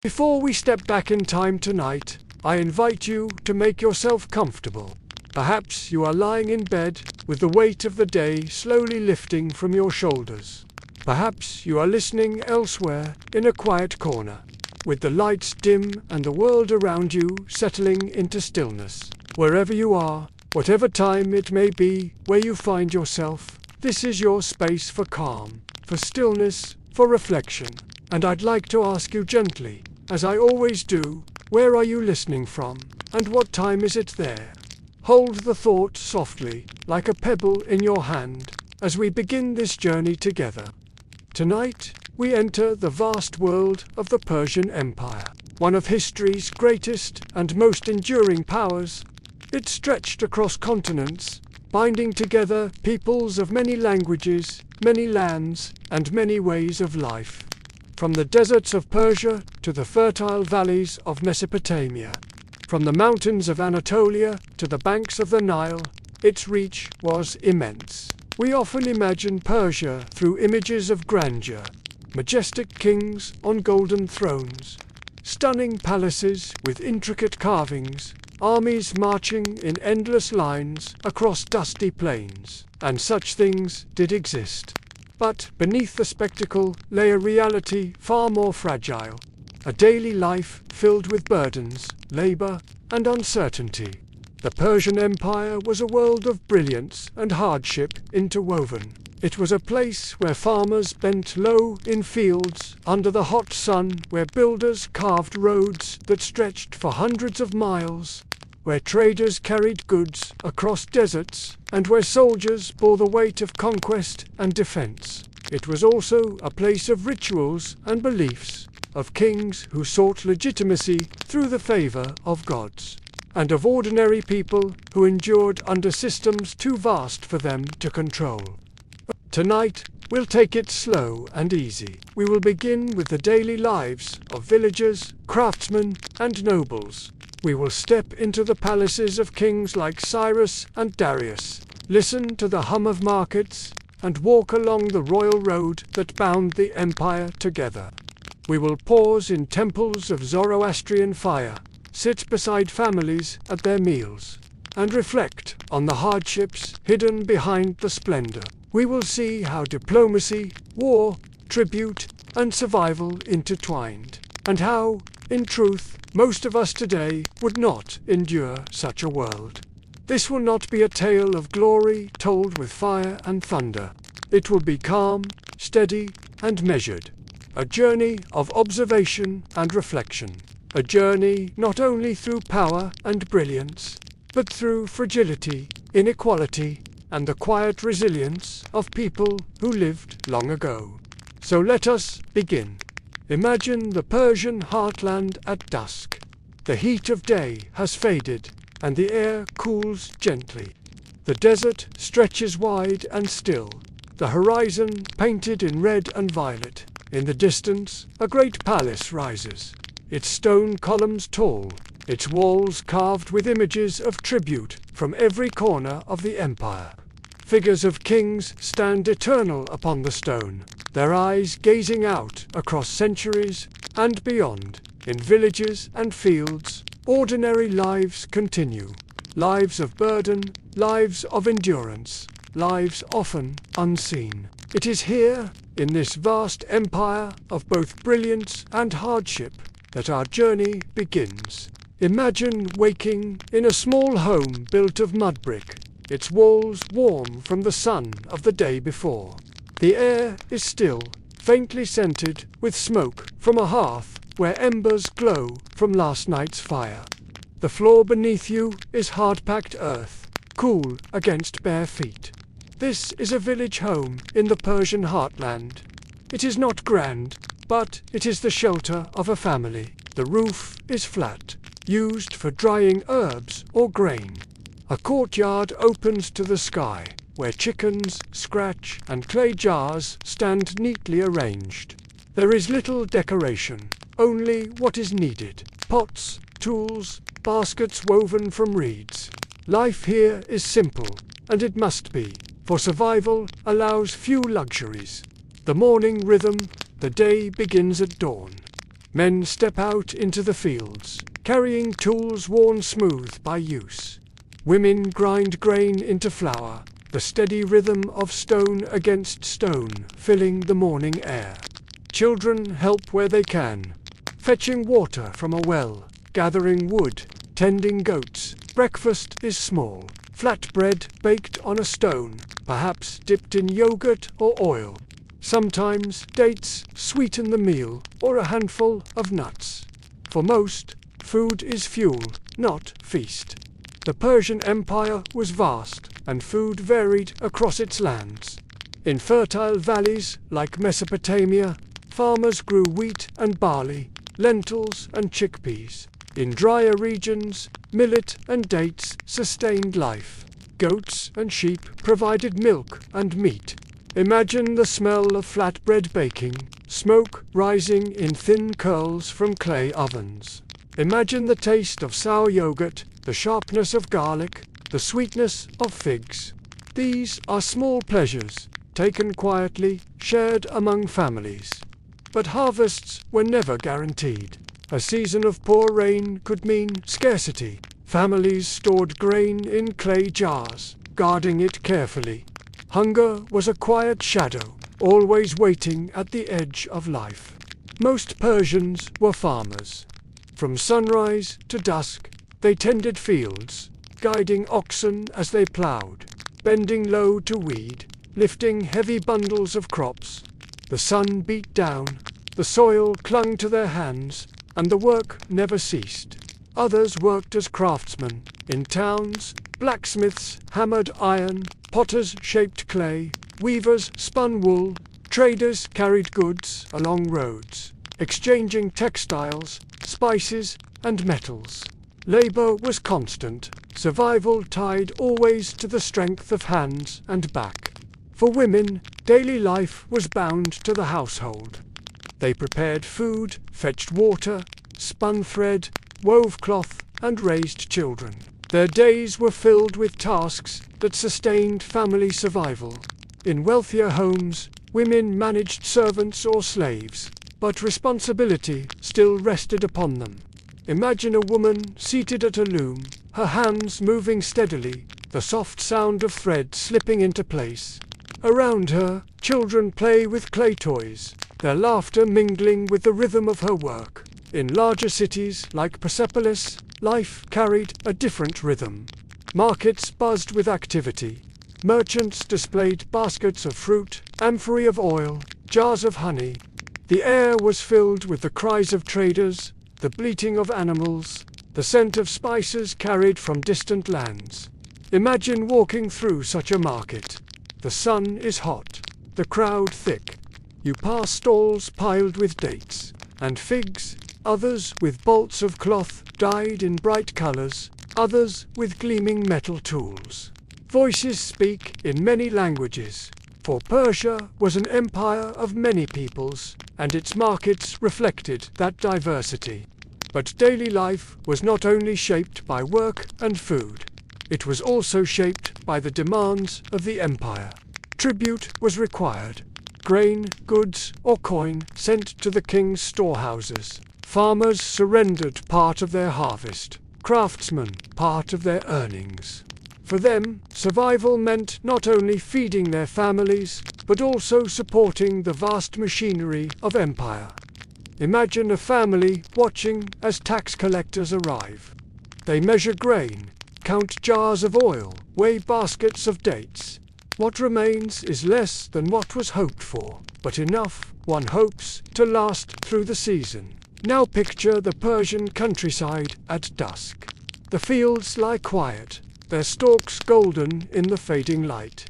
Before we step back in time tonight, I invite you to make yourself comfortable. Perhaps you are lying in bed with the weight of the day slowly lifting from your shoulders. Perhaps you are listening elsewhere in a quiet corner, with the lights dim and the world around you settling into stillness. Wherever you are, whatever time it may be where you find yourself, this is your space for calm, for stillness, for reflection. And I'd like to ask you gently, as I always do, where are you listening from, and what time is it there? Hold the thought softly, like a pebble in your hand, as we begin this journey together. Tonight, we enter the vast world of the Persian Empire, one of history's greatest and most enduring powers. It stretched across continents, binding together peoples of many languages, many lands, and many ways of life. From the deserts of Persia to the fertile valleys of Mesopotamia, from the mountains of Anatolia to the banks of the Nile, its reach was immense. We often imagine Persia through images of grandeur, majestic kings on golden thrones, stunning palaces with intricate carvings, armies marching in endless lines across dusty plains. And such things did exist. But beneath the spectacle lay a reality far more fragile, a daily life filled with burdens, labor, and uncertainty. The Persian Empire was a world of brilliance and hardship interwoven. It was a place where farmers bent low in fields under the hot sun, where builders carved roads that stretched for hundreds of miles, where traders carried goods across deserts, and where soldiers bore the weight of conquest and defense. It was also a place of rituals and beliefs, of kings who sought legitimacy through the favor of gods, and of ordinary people who endured under systems too vast for them to control. Tonight, we'll take it slow and easy. We will begin with the daily lives of villagers, craftsmen, and nobles. We will step into the palaces of kings like Cyrus and Darius, listen to the hum of markets, and walk along the royal road that bound the empire together. We will pause in temples of Zoroastrian fire, sit beside families at their meals, and reflect on the hardships hidden behind the splendor. We will see how diplomacy, war, tribute, and survival intertwined, and how, in truth, most of us today would not endure such a world. This will not be a tale of glory told with fire and thunder. It will be calm, steady, and measured. A journey of observation and reflection. A journey not only through power and brilliance, but through fragility, inequality, and the quiet resilience of people who lived long ago. So let us begin. Imagine the Persian heartland at dusk. The heat of day has faded, and the air cools gently. The desert stretches wide and still, the horizon painted in red and violet. In the distance, a great palace rises, its stone columns tall, its walls carved with images of tribute from every corner of the empire. Figures of kings stand eternal upon the stone, their eyes gazing out across centuries and beyond. In villages and fields, ordinary lives continue. Lives of burden, lives of endurance, lives often unseen. It is here, in this vast empire of both brilliance and hardship, that our journey begins. Imagine waking in a small home built of mud brick, its walls warm from the sun of the day before. The air is still, faintly scented with smoke from a hearth where embers glow from last night's fire. The floor beneath you is hard-packed earth, cool against bare feet. This is a village home in the Persian heartland. It is not grand, but it is the shelter of a family. The roof is flat, used for drying herbs or grain. A courtyard opens to the sky, where chickens scratch and clay jars stand neatly arranged. There is little decoration, only what is needed: pots, tools, baskets woven from reeds. Life here is simple, and it must be, for survival allows few luxuries. The morning rhythm, the day begins at dawn. Men step out into the fields, carrying tools worn smooth by use. Women grind grain into flour, the steady rhythm of stone against stone filling the morning air. Children help where they can, fetching water from a well, gathering wood, tending goats. Breakfast is small, flatbread baked on a stone, perhaps dipped in yogurt or oil. Sometimes dates sweeten the meal, or a handful of nuts. For most, food is fuel, not feast. The Persian Empire was vast, and food varied across its lands. In fertile valleys like Mesopotamia, farmers grew wheat and barley, lentils and chickpeas. In drier regions, millet and dates sustained life. Goats and sheep provided milk and meat. Imagine the smell of flatbread baking, smoke rising in thin curls from clay ovens. Imagine the taste of sour yogurt, the sharpness of garlic, the sweetness of figs. These are small pleasures, taken quietly, shared among families. But harvests were never guaranteed. A season of poor rain could mean scarcity. Families stored grain in clay jars, guarding it carefully. Hunger was a quiet shadow, always waiting at the edge of life. Most Persians were farmers. From sunrise to dusk, they tended fields, guiding oxen as they plowed, bending low to weed, lifting heavy bundles of crops. The sun beat down, the soil clung to their hands, and the work never ceased. Others worked as craftsmen. In towns, blacksmiths hammered iron, potters shaped clay, weavers spun wool, traders carried goods along roads, exchanging textiles, spices, and metals. Labor was constant, survival tied always to the strength of hands and back. For women, daily life was bound to the household. They prepared food, fetched water, spun thread, wove cloth, and raised children. Their days were filled with tasks that sustained family survival. In wealthier homes, women managed servants or slaves, but responsibility still rested upon them. Imagine a woman seated at a loom, her hands moving steadily, the soft sound of thread slipping into place. Around her, children play with clay toys, their laughter mingling with the rhythm of her work. In larger cities like Persepolis, life carried a different rhythm. Markets buzzed with activity. Merchants displayed baskets of fruit, amphorae of oil, jars of honey. The air was filled with the cries of traders, the bleating of animals, the scent of spices carried from distant lands. Imagine walking through such a market. The sun is hot, the crowd thick. You pass stalls piled with dates and figs, others with bolts of cloth dyed in bright colors, others with gleaming metal tools. Voices speak in many languages, for Persia was an empire of many peoples, and its markets reflected that diversity. But daily life was not only shaped by work and food, it was also shaped by the demands of the empire. Tribute was required. Grain, goods, or coin sent to the king's storehouses. Farmers surrendered part of their harvest, craftsmen part of their earnings. For them, survival meant not only feeding their families, but also supporting the vast machinery of empire. Imagine a family watching as tax collectors arrive. They measure grain, count jars of oil, weigh baskets of dates. What remains is less than what was hoped for, but enough, one hopes, to last through the season. Now picture the Persian countryside at dusk. The fields lie quiet, their stalks golden in the fading light.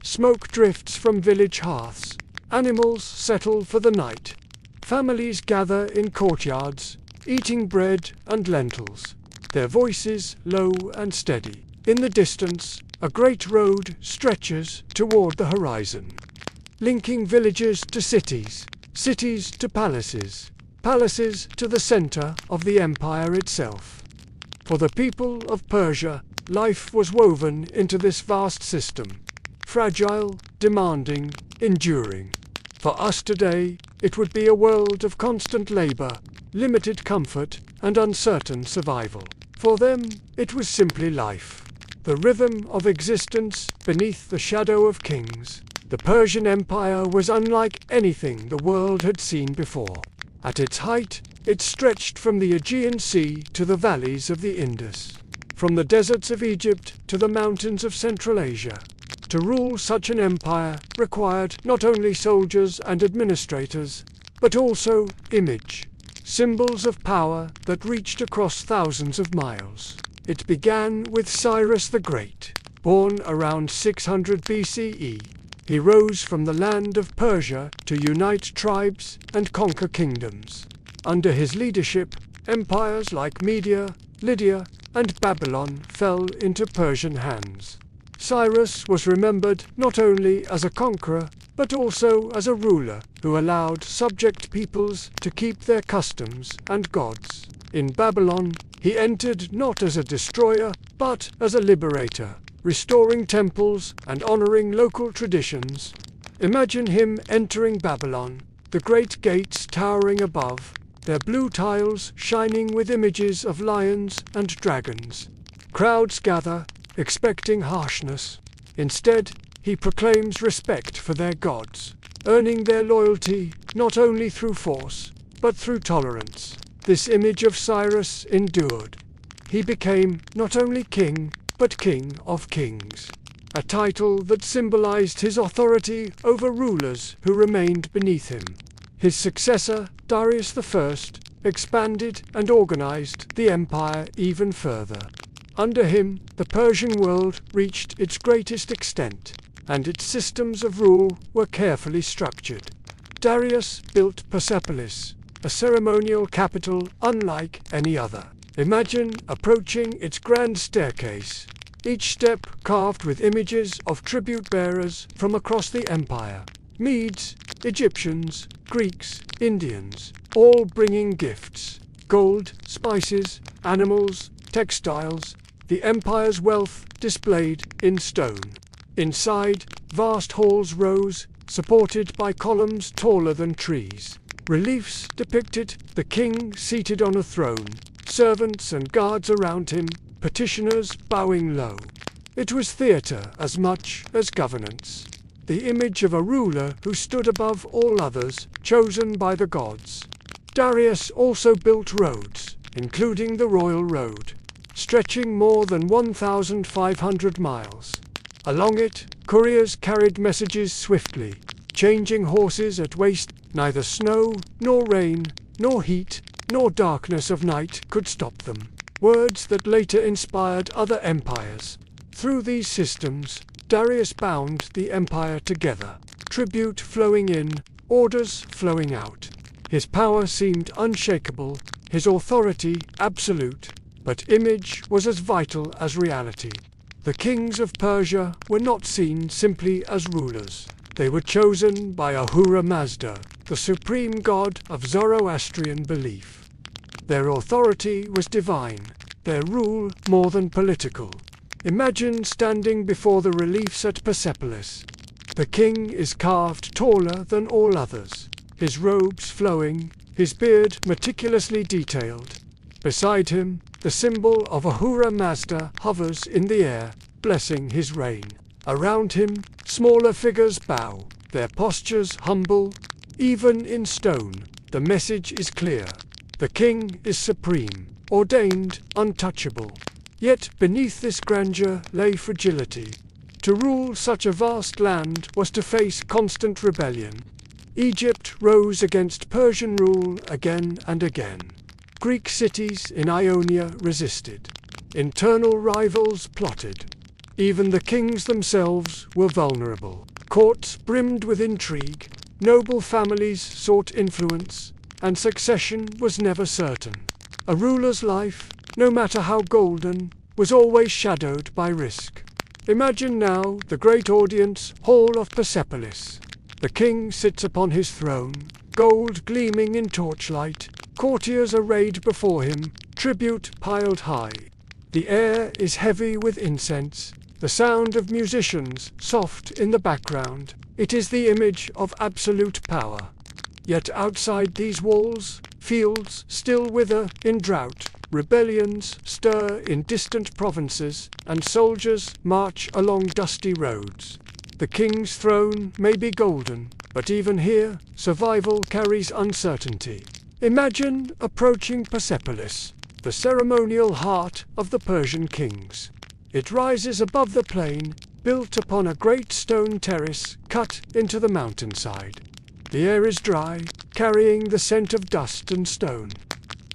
Smoke drifts from village hearths. Animals settle for the night. Families gather in courtyards, eating bread and lentils, their voices low and steady. In the distance, a great road stretches toward the horizon, linking villages to cities, cities to palaces, palaces to the center of the empire itself. For the people of Persia, life was woven into this vast system, fragile, demanding, enduring. For us today, it would be a world of constant labor, limited comfort, and uncertain survival. For them, it was simply life, the rhythm of existence beneath the shadow of kings. The Persian Empire was unlike anything the world had seen before. At its height, it stretched from the Aegean Sea to the valleys of the Indus, from the deserts of Egypt to the mountains of Central Asia. To rule such an empire required not only soldiers and administrators, but also image, symbols of power that reached across thousands of miles. It began with Cyrus the Great, born around 600 BCE. He rose from the land of Persia to unite tribes and conquer kingdoms. Under his leadership, empires like Media, Lydia, and Babylon fell into Persian hands. Cyrus was remembered not only as a conqueror, but also as a ruler who allowed subject peoples to keep their customs and gods. In Babylon, he entered not as a destroyer, but as a liberator, restoring temples and honoring local traditions. Imagine him entering Babylon, the great gates towering above, their blue tiles shining with images of lions and dragons. Crowds gather, expecting harshness. Instead, he proclaims respect for their gods, earning their loyalty not only through force, but through tolerance. This image of Cyrus endured. He became not only king, but king of kings, a title that symbolized his authority over rulers who remained beneath him. His successor, Darius I, expanded and organized the empire even further. Under him, the Persian world reached its greatest extent, and its systems of rule were carefully structured. Darius built Persepolis, a ceremonial capital unlike any other. Imagine approaching its grand staircase, each step carved with images of tribute bearers from across the empire. Medes, Egyptians, Greeks, Indians, all bringing gifts, gold, spices, animals, textiles, the empire's wealth displayed in stone. Inside, vast halls rose, supported by columns taller than trees. Reliefs depicted the king seated on a throne, servants and guards around him, petitioners bowing low. It was theatre as much as governance, the image of a ruler who stood above all others, chosen by the gods. Darius also built roads, including the Royal Road, stretching more than 1,500 miles. Along it, couriers carried messages swiftly, changing horses at waist. Neither snow, nor rain, nor heat, nor darkness of night could stop them. Words that later inspired other empires. Through these systems, Darius bound the empire together, tribute flowing in, orders flowing out. His power seemed unshakable, his authority absolute, but image was as vital as reality. The kings of Persia were not seen simply as rulers. They were chosen by Ahura Mazda, the supreme god of Zoroastrian belief. Their authority was divine, their rule more than political. Imagine standing before the reliefs at Persepolis. The king is carved taller than all others, his robes flowing, his beard meticulously detailed. Beside him, the symbol of Ahura Mazda hovers in the air, blessing his reign. Around him, smaller figures bow, their postures humble. Even in stone, the message is clear. The king is supreme, ordained, untouchable. Yet beneath this grandeur lay fragility. To rule such a vast land was to face constant rebellion. Egypt rose against Persian rule again and again. Greek cities in Ionia resisted. Internal rivals plotted. Even the kings themselves were vulnerable. Courts brimmed with intrigue, noble families sought influence, and succession was never certain. A ruler's life, no matter how golden, was always shadowed by risk. Imagine now the great audience hall of Persepolis. The king sits upon his throne, gold gleaming in torchlight, courtiers arrayed before him, tribute piled high. The air is heavy with incense, the sound of musicians soft in the background. It is the image of absolute power. Yet outside these walls, fields still wither in drought, rebellions stir in distant provinces, and soldiers march along dusty roads. The king's throne may be golden, but even here, survival carries uncertainty. Imagine approaching Persepolis, the ceremonial heart of the Persian kings. It rises above the plain, built upon a great stone terrace cut into the mountainside. The air is dry, carrying the scent of dust and stone.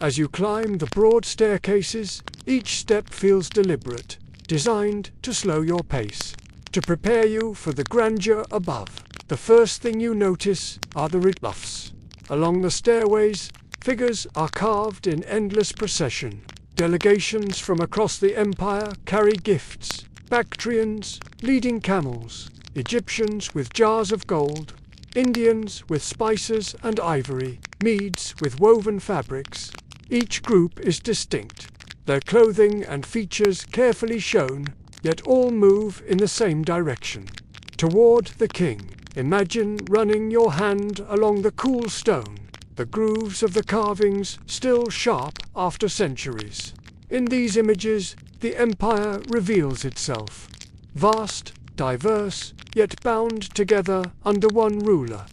As you climb the broad staircases, each step feels deliberate, designed to slow your pace, to prepare you for the grandeur above. The first thing you notice are the reliefs. Along the stairways, figures are carved in endless procession. Delegations from across the empire carry gifts. Bactrians leading camels, Egyptians with jars of gold, Indians with spices and ivory, Medes with woven fabrics. Each group is distinct, their clothing and features carefully shown, yet all move in the same direction. Toward the king, imagine running your hand along the cool stone, the grooves of the carvings still sharp after centuries. In these images, the empire reveals itself, vast, diverse, yet bound together under one ruler.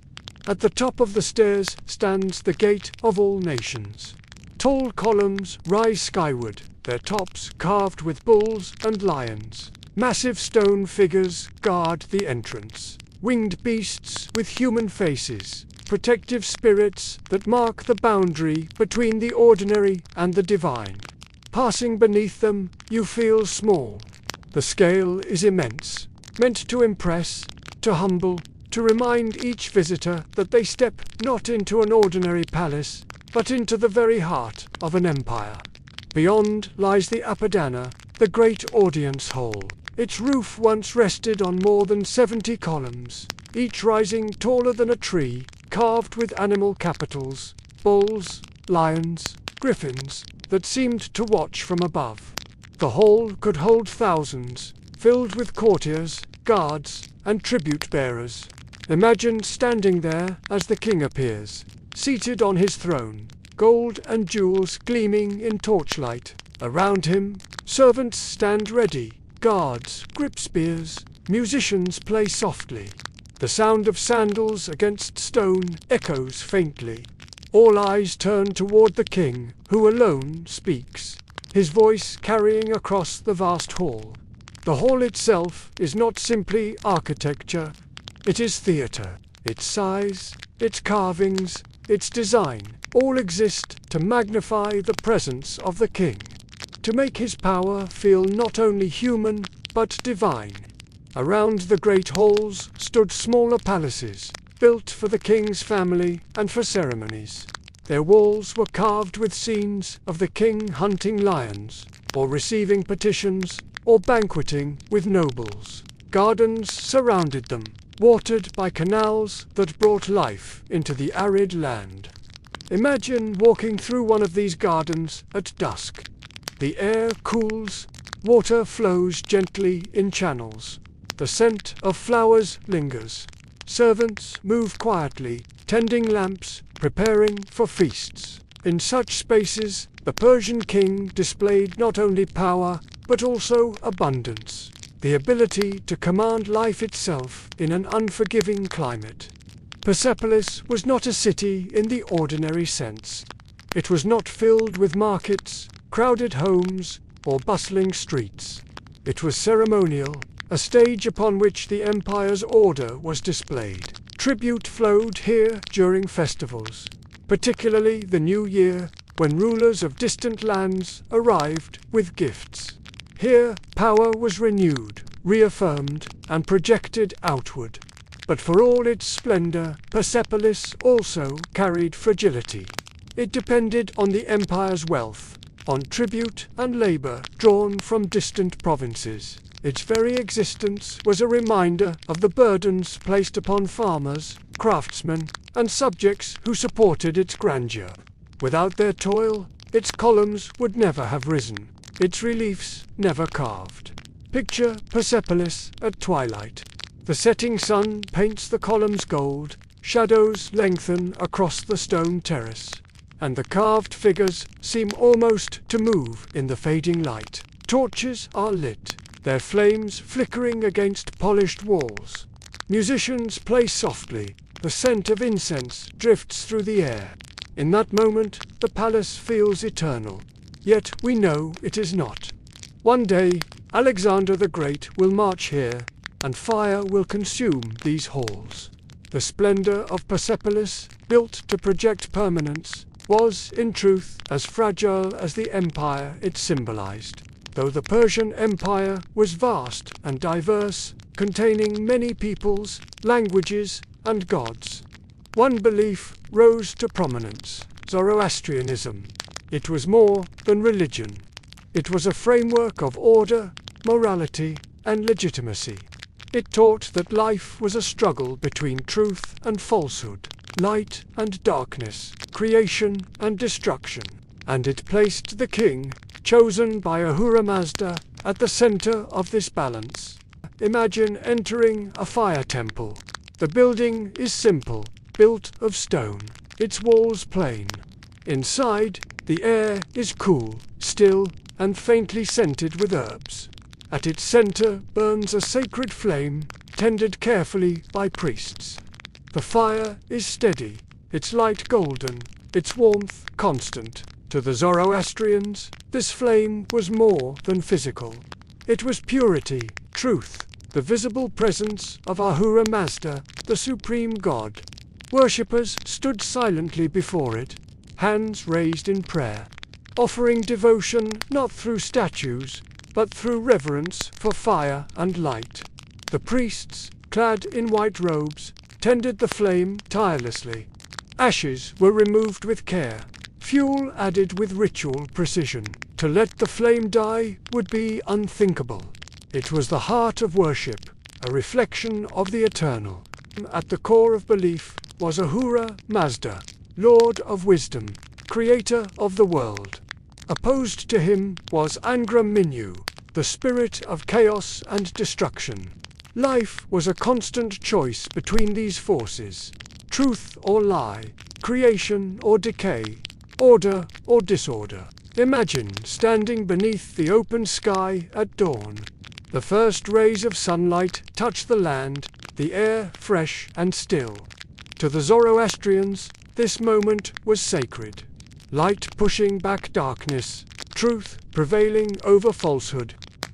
At the top of the stairs stands the gate of all nations. Tall columns rise skyward, their tops carved with bulls and lions. Massive stone figures guard the entrance. Winged beasts with human faces, protective spirits that mark the boundary between the ordinary and the divine. Passing beneath them, you feel small. The scale is immense, meant to impress, to humble, to remind each visitor that they step not into an ordinary palace, but into the very heart of an empire. Beyond lies the Apadana, the great audience hall. Its roof once rested on more than 70 columns, each rising taller than a tree, carved with animal capitals, bulls, lions, griffins, that seemed to watch from above. The hall could hold thousands, filled with courtiers, guards, and tribute-bearers. Imagine standing there as the king appears, seated on his throne, gold and jewels gleaming in torchlight. Around him, servants stand ready, guards grip spears, musicians play softly. The sound of sandals against stone echoes faintly. All eyes turn toward the king, who alone speaks, his voice carrying across the vast hall. The hall itself is not simply architecture, it is theatre. Its size, its carvings, its design, all exist to magnify the presence of the king, to make his power feel not only human, but divine. Around the great halls stood smaller palaces, built for the king's family and for ceremonies. Their walls were carved with scenes of the king hunting lions, or receiving petitions, or banqueting with nobles. Gardens surrounded them, watered by canals that brought life into the arid land. Imagine walking through one of these gardens at dusk. The air cools, water flows gently in channels. The scent of flowers lingers. Servants move quietly, tending lamps, preparing for feasts. In such spaces, the Persian king displayed not only power, but also abundance, the ability to command life itself in an unforgiving climate. Persepolis was not a city in the ordinary sense. It was not filled with markets, crowded homes, or bustling streets. It was ceremonial, a stage upon which the empire's order was displayed. Tribute flowed here during festivals, particularly the New Year, when rulers of distant lands arrived with gifts. Here, power was renewed, reaffirmed, and projected outward. But for all its splendor, Persepolis also carried fragility. It depended on the empire's wealth, on tribute and labor drawn from distant provinces. Its very existence was a reminder of the burdens placed upon farmers, craftsmen, and subjects who supported its grandeur. Without their toil, its columns would never have risen, its reliefs never carved. Picture Persepolis at twilight. The setting sun paints the columns gold, shadows lengthen across the stone terrace. and the carved figures seem almost to move in the fading light. Torches are lit, their flames flickering against polished walls. Musicians play softly, the scent of incense drifts through the air. In that moment, the palace feels eternal, yet we know it is not. One day, Alexander the Great will march here, and fire will consume these halls. The splendor of Persepolis, built to project permanence, was, in truth, as fragile as the empire it symbolized, though the Persian Empire was vast and diverse, containing many peoples, languages, and gods. One belief rose to prominence: Zoroastrianism. It was more than religion. It was a framework of order, morality, and legitimacy. It taught that life was a struggle between truth and falsehood, light and darkness, creation and destruction, and it placed the king, chosen by Ahura Mazda, at the center of this balance. Imagine entering a fire temple. The building is simple, built of stone, its walls plain. Inside, the air is cool, still, and faintly scented with herbs. At its center burns a sacred flame, tended carefully by priests. The fire is steady, its light golden, its warmth constant. To the Zoroastrians, this flame was more than physical. It was purity, truth, the visible presence of Ahura Mazda, the supreme god. Worshippers stood silently before it, hands raised in prayer, offering devotion not through statues, but through reverence for fire and light. The priests, clad in white robes, tended the flame tirelessly. Ashes were removed with care, fuel added with ritual precision. To let the flame die would be unthinkable. It was the heart of worship, a reflection of the eternal. At the core of belief was Ahura Mazda, Lord of Wisdom, creator of the world. Opposed to him was Angra Minyu, the spirit of chaos and destruction. Life was a constant choice between these forces: truth or lie, creation or decay, order or disorder. Imagine standing beneath the open sky at dawn. The first rays of sunlight touch the land, the air fresh and still. To the Zoroastrians, this moment was sacred. Light pushing back darkness, truth prevailing over falsehood.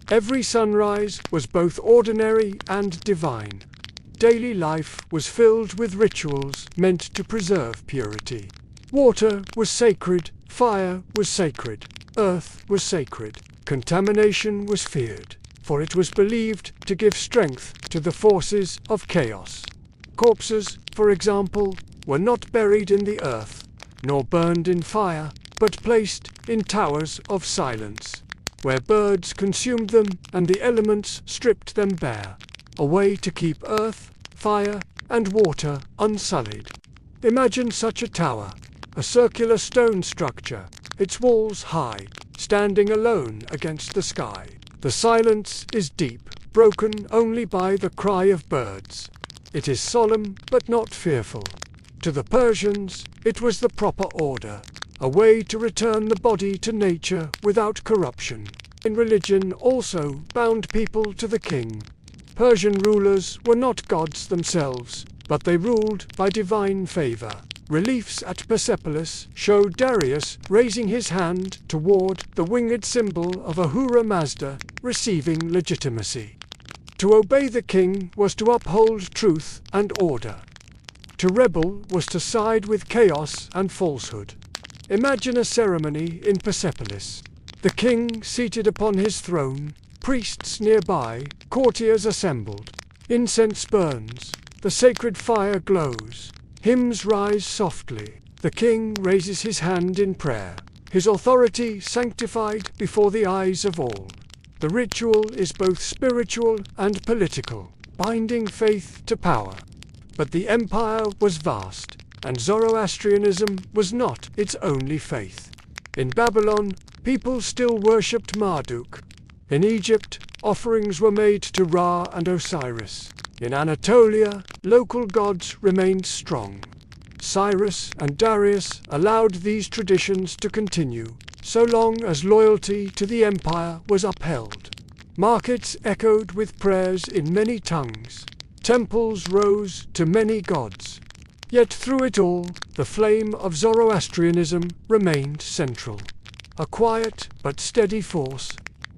Every sunrise was both ordinary and divine. Daily life was filled with rituals meant to preserve purity. Water was sacred, fire was sacred, earth was sacred. Contamination was feared, for it was believed to give strength to the forces of chaos. Corpses, for example, were not buried in the earth, nor burned in fire, but placed in towers of silence, where birds consumed them and the elements stripped them bare, a way to keep earth, fire, and water unsullied. Imagine such a tower, a circular stone structure, its walls high, standing alone against the sky. The silence is deep, broken only by the cry of birds. It is solemn but not fearful. To the Persians, it was the proper order, a way to return the body to nature without corruption. In religion also bound people to the king. Persian rulers were not gods themselves, but they ruled by divine favor. Reliefs at Persepolis show Darius raising his hand toward the winged symbol of Ahura Mazda, receiving legitimacy. To obey the king was to uphold truth and order. To rebel was to side with chaos and falsehood. Imagine a ceremony in Persepolis. The king seated upon his throne, priests nearby, courtiers assembled. Incense burns, the sacred fire glows, hymns rise softly. The king raises his hand in prayer, his authority sanctified before the eyes of all. The ritual is both spiritual and political, binding faith to power. But the empire was vast, and Zoroastrianism was not its only faith. In Babylon, people still worshipped Marduk. In Egypt, offerings were made to Ra and Osiris. In Anatolia, local gods remained strong. Cyrus and Darius allowed these traditions to continue, so long as loyalty to the empire was upheld. Markets echoed with prayers in many tongues. Temples rose to many gods. Yet through it all, the flame of Zoroastrianism remained central, a quiet but steady force,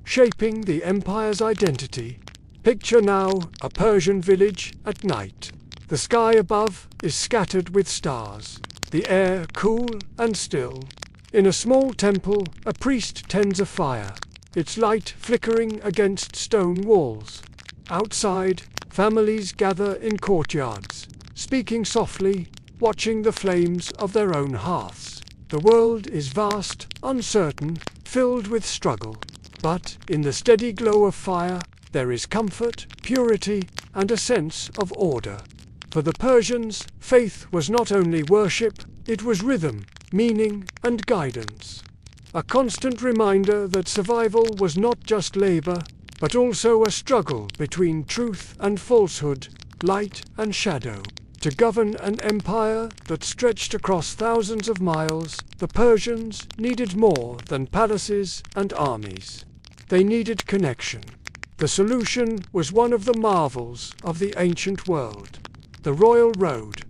shaping the empire's identity. Picture now a Persian village at night. The sky above is scattered with stars, the air cool and still. In a small temple, a priest tends a fire, its light flickering against stone walls. Outside, families gather in courtyards, speaking softly, watching the flames of their own hearths. The world is vast, uncertain, filled with struggle. But in the steady glow of fire, there is comfort, purity, and a sense of order. For the Persians, faith was not only worship, it was rhythm, meaning, and guidance. A constant reminder that survival was not just labor, but also a struggle between truth and falsehood, light and shadow. To govern an empire that stretched across thousands of miles, the Persians needed more than palaces and armies. They needed connection. The solution was one of the marvels of the ancient world, the royal road.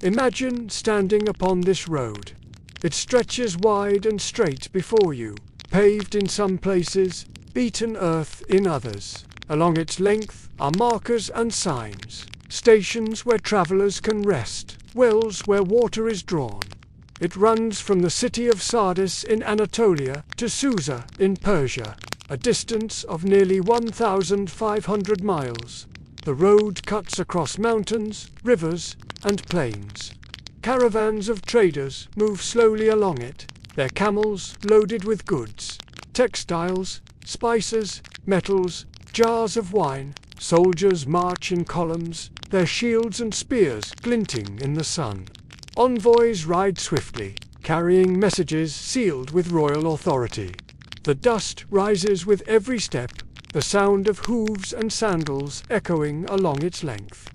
Imagine standing upon this road. It stretches wide and straight before you, paved in some places, beaten earth in others. Along its length are markers and signs, stations where travelers can rest, wells where water is drawn. It runs from the city of Sardis in Anatolia to Susa in Persia, a distance of nearly 1,500 miles. The road cuts across mountains, rivers, and plains. Caravans of traders move slowly along it, their camels loaded with goods, textiles, spices, metals, jars of wine. Soldiers march in columns, their shields and spears glinting in the sun. Envoys ride swiftly, carrying messages sealed with royal authority. The dust rises with every step, the sound of hooves and sandals echoing along its length.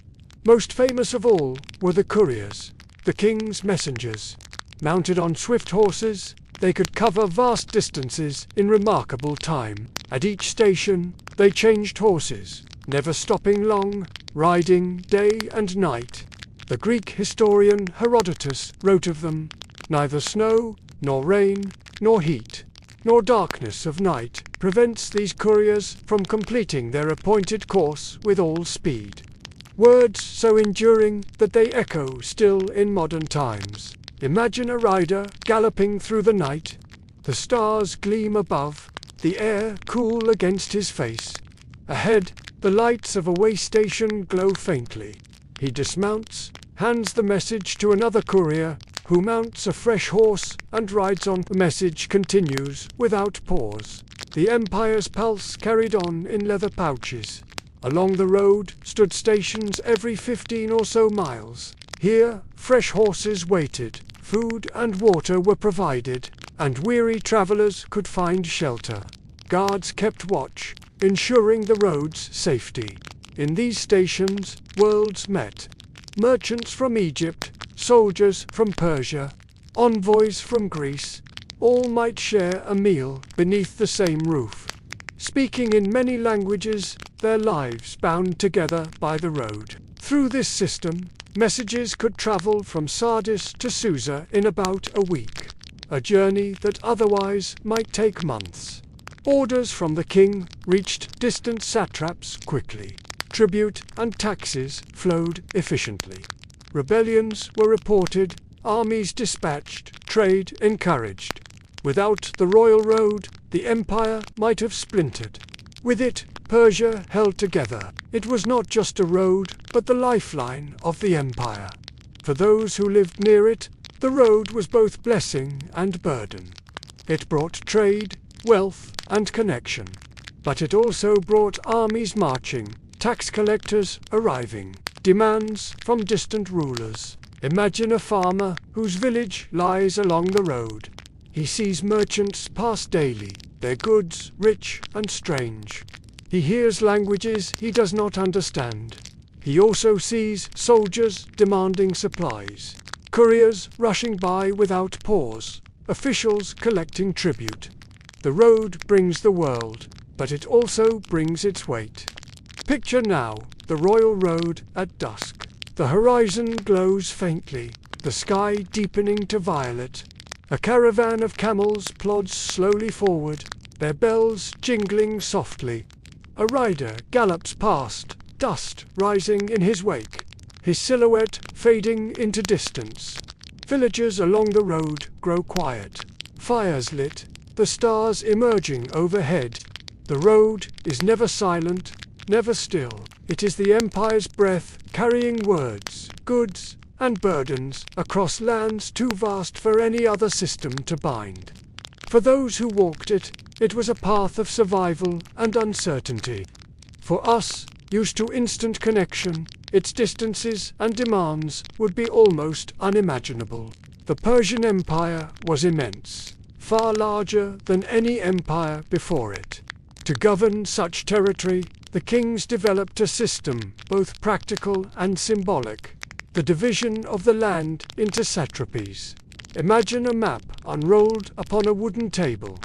Most famous of all were the couriers, the king's messengers. Mounted on swift horses, they could cover vast distances in remarkable time. At each station, they changed horses, never stopping long, riding day and night. The Greek historian Herodotus wrote of them, "Neither snow, nor rain, nor heat, nor darkness of night prevents these couriers from completing their appointed course with all speed." Words so enduring that they echo still in modern times. Imagine a rider galloping through the night. The stars gleam above, the air cool against his face. Ahead, the lights of a way station glow faintly. He dismounts, hands the message to another courier, who mounts a fresh horse and rides on. The message continues without pause. The empire's pulse carried on in leather pouches. Along the road stood stations every 15 or so miles. Here, fresh horses waited, food and water were provided, and weary travelers could find shelter. Guards kept watch, ensuring the road's safety. In these stations, worlds met. Merchants from Egypt, soldiers from Persia, envoys from Greece, all might share a meal beneath the same roof. Speaking in many languages, their lives bound together by the road. Through this system, messages could travel from Sardis to Susa in about a week, a journey that otherwise might take months. Orders from the king reached distant satraps quickly. Tribute and taxes flowed efficiently. Rebellions were reported, armies dispatched, trade encouraged. Without the royal road, the empire might have splintered. With it, Persia held together. It was not just a road, but the lifeline of the empire. For those who lived near it, the road was both blessing and burden. It brought trade, wealth, and connection. But it also brought armies marching, tax collectors arriving, demands from distant rulers. Imagine a farmer whose village lies along the road. He sees merchants pass daily, their goods rich and strange. He hears languages he does not understand. He also sees soldiers demanding supplies, couriers rushing by without pause, officials collecting tribute. The road brings the world, but it also brings its weight. Picture now the royal road at dusk. The horizon glows faintly, the sky deepening to violet. A caravan of camels plods slowly forward, their bells jingling softly. A rider gallops past, dust rising in his wake, his silhouette fading into distance. Villagers along the road grow quiet. Fires lit, the stars emerging overhead. The road is never silent, never still. It is the Empire's breath carrying words, goods, and burdens across lands too vast for any other system to bind. For those who walked it, it was a path of survival and uncertainty. For us, used to instant connection, its distances and demands would be almost unimaginable. The Persian Empire was immense, far larger than any empire before it. To govern such territory, the kings developed a system, both practical and symbolic. The division of the land into satrapies. Imagine a map unrolled upon a wooden table.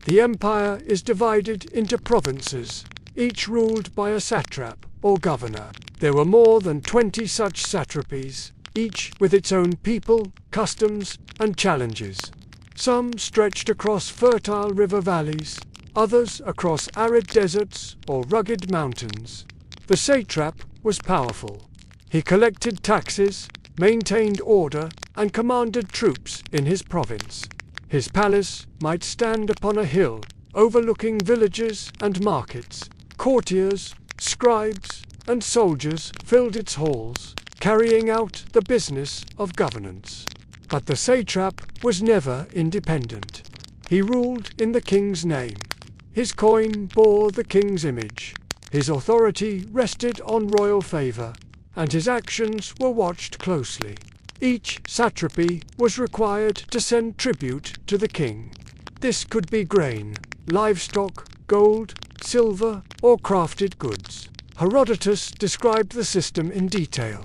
The empire is divided into provinces, each ruled by a satrap or governor. There were more than 20 such satrapies, each with its own people, customs, and challenges. Some stretched across fertile river valleys, others across arid deserts or rugged mountains. The satrap was powerful. He collected taxes, maintained order, and commanded troops in his province. His palace might stand upon a hill, overlooking villages and markets. Courtiers, scribes, and soldiers filled its halls, carrying out the business of governance. But the satrap was never independent. He ruled in the king's name. His coin bore the king's image. His authority rested on royal favor, and his actions were watched closely. Each satrapy was required to send tribute to the king. This could be grain, livestock, gold, silver, or crafted goods. Herodotus described the system in detail.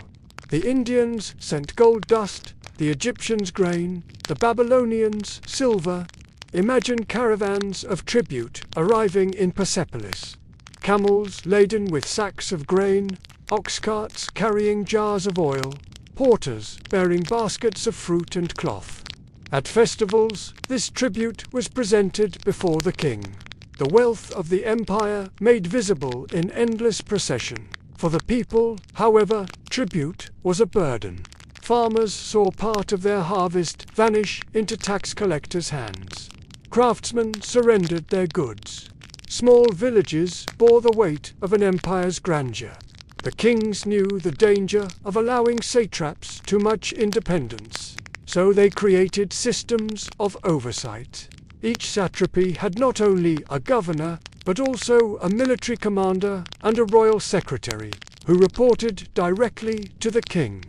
The Indians sent gold dust, the Egyptians grain, the Babylonians silver. Imagine caravans of tribute arriving in Persepolis. Camels laden with sacks of grain, ox carts carrying jars of oil, porters bearing baskets of fruit and cloth. At festivals, this tribute was presented before the king. The wealth of the empire made visible in endless procession. For the people, however, tribute was a burden. Farmers saw part of their harvest vanish into tax collectors' hands. Craftsmen surrendered their goods. Small villages bore the weight of an empire's grandeur. The kings knew the danger of allowing satraps too much independence, so they created systems of oversight. Each satrapy had not only a governor, but also a military commander and a royal secretary, who reported directly to the king.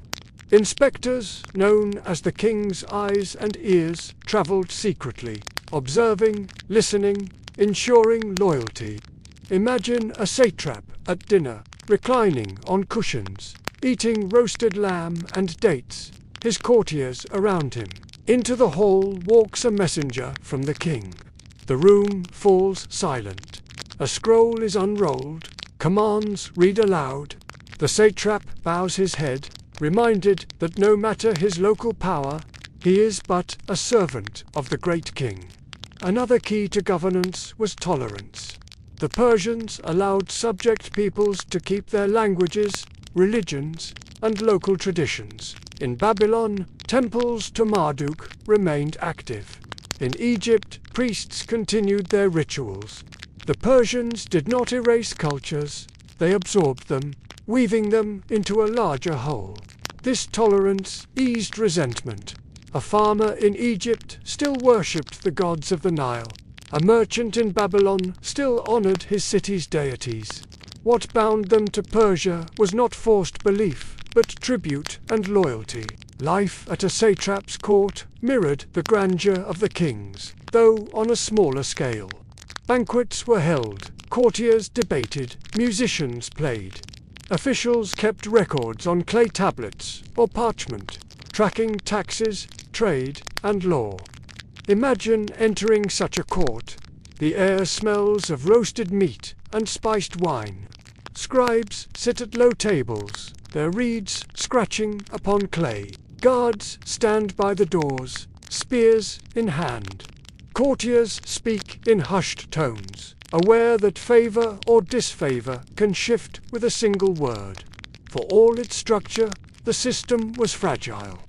Inspectors, known as the king's eyes and ears, traveled secretly, observing, listening, ensuring loyalty. Imagine a satrap at dinner, reclining on cushions, eating roasted lamb and dates, his courtiers around him. Into the hall walks a messenger from the king. The room falls silent. A scroll is unrolled, commands read aloud. The satrap bows his head, reminded that no matter his local power, he is but a servant of the great king. Another key to governance was tolerance. The Persians allowed subject peoples to keep their languages, religions, and local traditions. In Babylon, temples to Marduk remained active. In Egypt, priests continued their rituals. The Persians did not erase cultures, they absorbed them, weaving them into a larger whole. This tolerance eased resentment. A farmer in Egypt still worshipped the gods of the Nile. A merchant in Babylon still honored his city's deities. What bound them to Persia was not forced belief, but tribute and loyalty. Life at a satrap's court mirrored the grandeur of the kings, though on a smaller scale. Banquets were held, courtiers debated, musicians played. Officials kept records on clay tablets or parchment. tracking taxes, trade, and law. Imagine entering such a court. The air smells of roasted meat and spiced wine. Scribes sit at low tables, their reeds scratching upon clay. Guards stand by the doors, spears in hand. Courtiers speak in hushed tones, aware that favor or disfavor can shift with a single word. For all its structure, the system was fragile.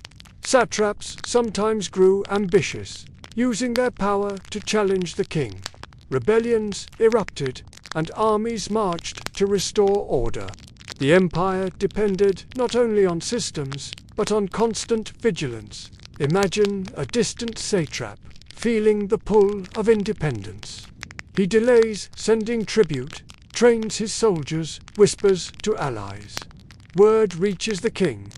Satraps sometimes grew ambitious, using their power to challenge the king. Rebellions erupted, and armies marched to restore order. The empire depended not only on systems, but on constant vigilance. Imagine a distant satrap, feeling the pull of independence. He delays sending tribute, trains his soldiers, whispers to allies. Word reaches the king.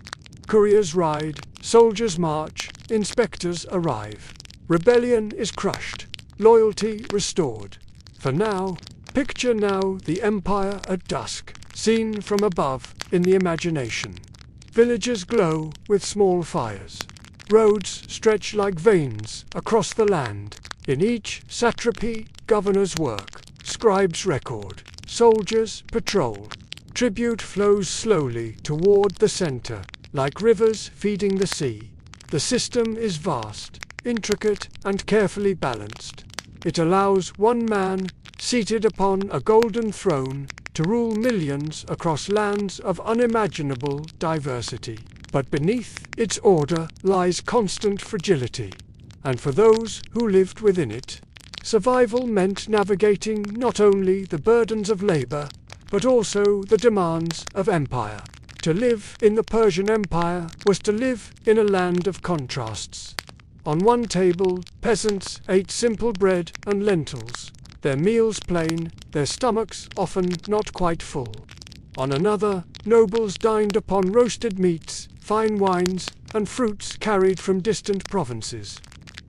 Couriers ride, soldiers march, inspectors arrive. Rebellion is crushed, loyalty restored. For now, picture now the empire at dusk, seen from above in the imagination. Villages glow with small fires. Roads stretch like veins across the land. In each satrapy, governors work, scribes record, soldiers patrol. Tribute flows slowly toward the center, like rivers feeding the sea. The system is vast, intricate, and carefully balanced. It allows one man, seated upon a golden throne, to rule millions across lands of unimaginable diversity. But beneath its order lies constant fragility. And for those who lived within it, survival meant navigating not only the burdens of labor, but also the demands of empire. To live in the Persian Empire was to live in a land of contrasts. On one table, peasants ate simple bread and lentils, their meals plain, their stomachs often not quite full. On another, nobles dined upon roasted meats, fine wines, and fruits carried from distant provinces.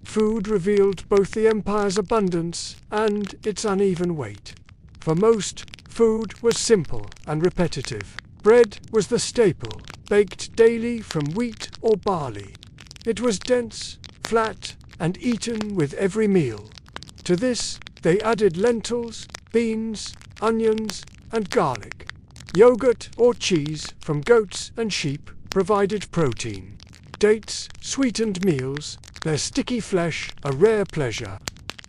Food revealed both the empire's abundance and its uneven weight. For most, food was simple and repetitive. Bread was the staple, baked daily from wheat or barley. It was dense, flat, and eaten with every meal. To this, they added lentils, beans, onions, and garlic. Yogurt or cheese from goats and sheep provided protein. Dates sweetened meals, their sticky flesh a rare pleasure.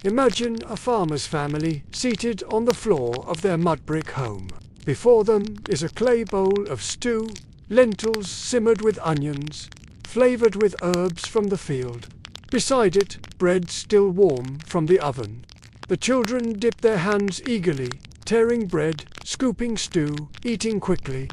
Imagine a farmer's family seated on the floor of their mud-brick home. Before them is a clay bowl of stew, lentils simmered with onions, flavored with herbs from the field. Beside it, bread still warm from the oven. The children dip their hands eagerly, tearing bread, scooping stew, eating quickly.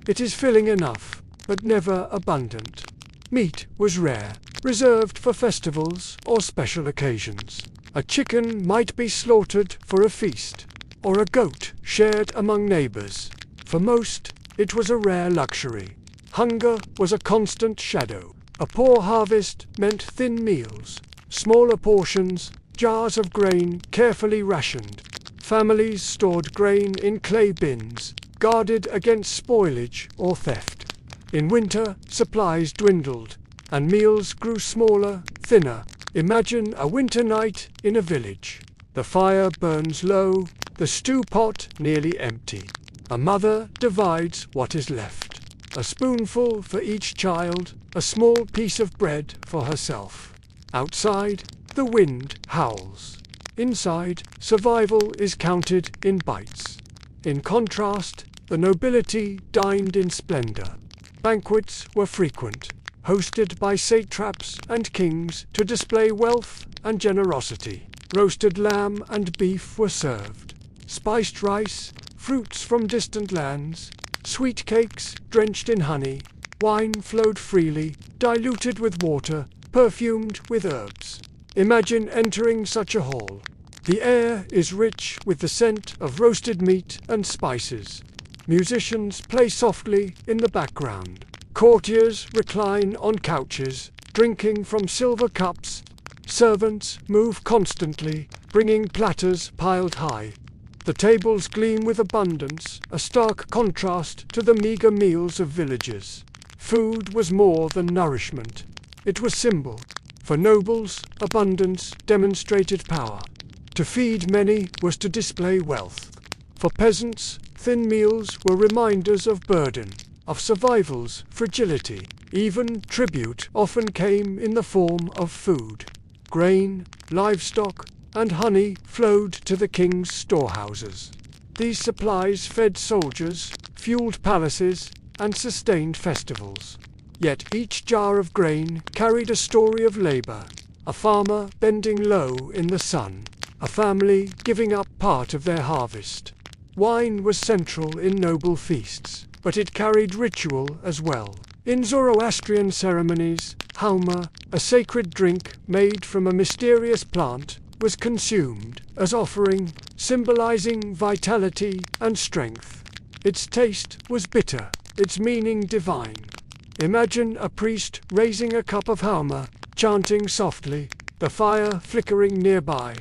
It is filling enough, but never abundant. Meat was rare, reserved for festivals or special occasions. A chicken might be slaughtered for a feast, or a goat shared among neighbors. For most, it was a rare luxury. Hunger was a constant shadow. A poor harvest meant thin meals, smaller portions, jars of grain carefully rationed. Families stored grain in clay bins, guarded against spoilage or theft. In winter, supplies dwindled, and meals grew smaller, thinner. Imagine a winter night in a village. The fire burns low, the stew pot nearly empty. A mother divides what is left. A spoonful for each child, a small piece of bread for herself. Outside, the wind howls. Inside, survival is counted in bites. In contrast, the nobility dined in splendor. Banquets were frequent, hosted by satraps and kings to display wealth and generosity. Roasted lamb and beef were served. Spiced rice, fruits from distant lands, sweet cakes drenched in honey, wine flowed freely, diluted with water, perfumed with herbs. Imagine entering such a hall. The air is rich with the scent of roasted meat and spices. Musicians play softly in the background. Courtiers recline on couches, drinking from silver cups. Servants move constantly, bringing platters piled high. The tables gleam with abundance, a stark contrast to the meager meals of villagers. Food was more than nourishment. It was symbol. For nobles, abundance demonstrated power. To feed many was to display wealth. For peasants, thin meals were reminders of burden, of survival's fragility. Even tribute often came in the form of food. Grain, livestock, and honey flowed to the king's storehouses. These supplies fed soldiers, fueled palaces, and sustained festivals. Yet each jar of grain carried a story of labor, a farmer bending low in the sun, a family giving up part of their harvest. Wine was central in noble feasts, but it carried ritual as well. In Zoroastrian ceremonies, hauma, a sacred drink made from a mysterious plant, was consumed as offering, symbolizing vitality and strength. Its taste was bitter, its meaning divine. Imagine a priest raising a cup of hauma, chanting softly, the fire flickering nearby.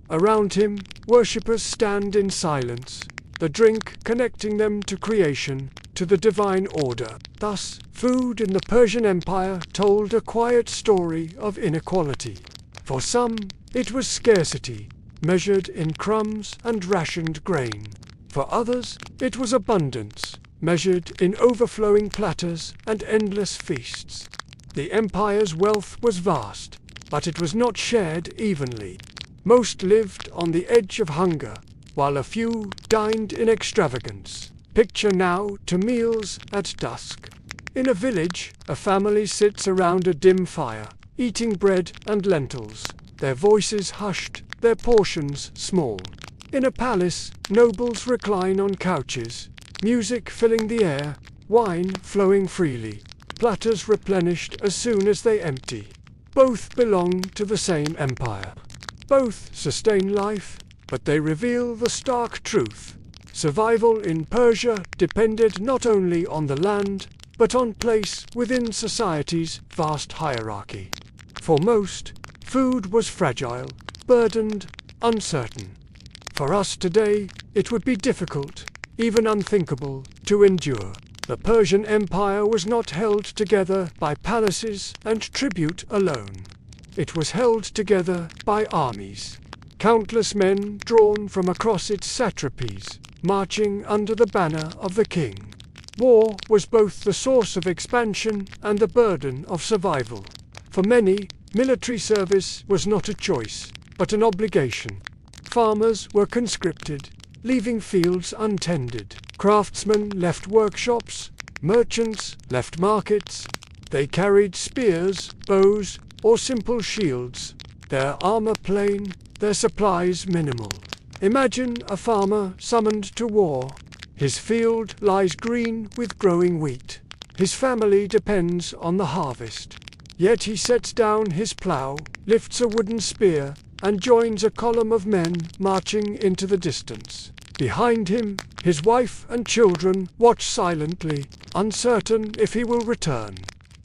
Around him, worshippers stand in silence, the drink connecting them to creation, to the divine order. Thus, food in the Persian Empire told a quiet story of inequality. For some, it was scarcity, measured in crumbs and rationed grain. For others, it was abundance, measured in overflowing platters and endless feasts. The empire's wealth was vast, but it was not shared evenly. Most lived on the edge of hunger, while a few dined in extravagance. Picture now to meals at dusk. In a village, a family sits around a dim fire, eating bread and lentils, their voices hushed, their portions small. In a palace, nobles recline on couches, music filling the air, wine flowing freely, platters replenished as soon as they empty. Both belong to the same empire. Both sustain life, but they reveal the stark truth. Survival in Persia depended not only on the land, but on place within society's vast hierarchy. For most, food was fragile, burdened, uncertain. For us today, it would be difficult, even unthinkable, to endure. The Persian Empire was not held together by palaces and tribute alone. It was held together by armies. Countless men drawn from across its satrapies, marching under the banner of the king. War was both the source of expansion and the burden of survival. For many, military service was not a choice, but an obligation. Farmers were conscripted, leaving fields untended. Craftsmen left workshops, merchants left markets. They carried spears, bows, or simple shields, their armor plain, their supplies minimal. Imagine a farmer summoned to war. His field lies green with growing wheat. His family depends on the harvest. Yet he sets down his plow, lifts a wooden spear, and joins a column of men marching into the distance. Behind him, his wife and children watch silently, uncertain if he will return.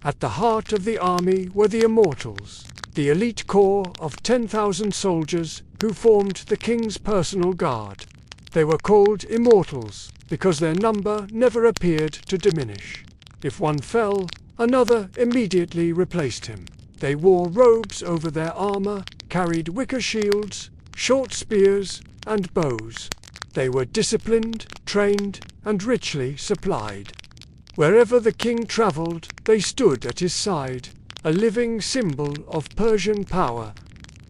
At the heart of the army were the Immortals, the elite corps of 10,000 soldiers who formed the king's personal guard. They were called Immortals because their number never appeared to diminish. If one fell, another immediately replaced him. They wore robes over their armor, carried wicker shields, short spears, and bows. They were disciplined, trained, and richly supplied. Wherever the king traveled, they stood at his side, a living symbol of Persian power.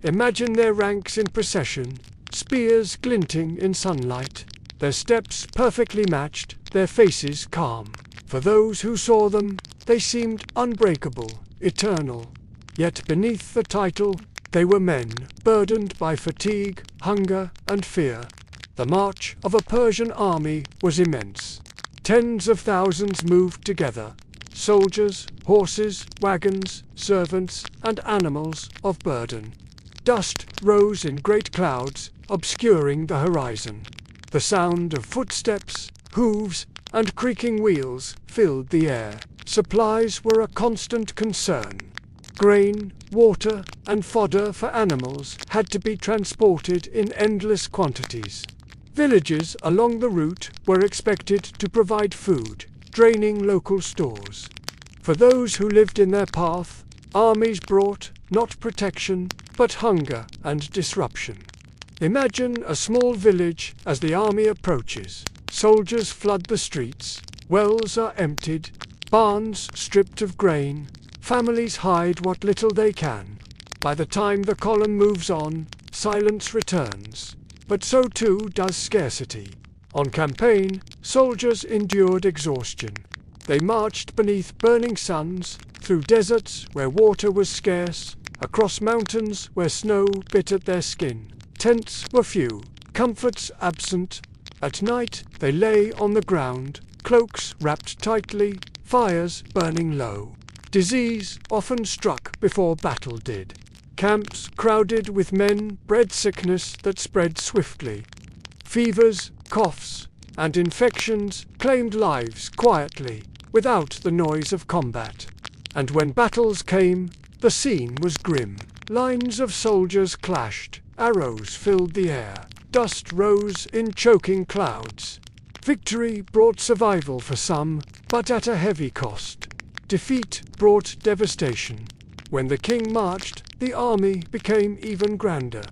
Imagine their ranks in procession, spears glinting in sunlight, their steps perfectly matched, their faces calm. For those who saw them, they seemed unbreakable, eternal. Yet beneath the title, they were men, burdened by fatigue, hunger, and fear. The march of a Persian army was immense. Tens of thousands moved together, soldiers, horses, wagons, servants, and animals of burden. Dust rose in great clouds, obscuring the horizon. The sound of footsteps, hooves, and creaking wheels filled the air. Supplies were a constant concern. Grain, water, and fodder for animals had to be transported in endless quantities. Villages along the route were expected to provide food, draining local stores. For those who lived in their path, armies brought not protection, but hunger and disruption. Imagine a small village as the army approaches. Soldiers flood the streets, wells are emptied, barns stripped of grain, families hide what little they can. By the time the column moves on, silence returns. But so too does scarcity. On campaign, soldiers endured exhaustion. They marched beneath burning suns, through deserts where water was scarce, across mountains where snow bit at their skin. Tents were few, comforts absent. At night they lay on the ground, cloaks wrapped tightly, fires burning low. Disease often struck before battle did. Camps crowded with men bred sickness that spread swiftly. Fevers, coughs, and infections claimed lives quietly, without the noise of combat. And when battles came, the scene was grim. Lines of soldiers clashed, arrows filled the air, dust rose in choking clouds. Victory brought survival for some, but at a heavy cost. Defeat brought devastation. When the king marched, the army became even grander.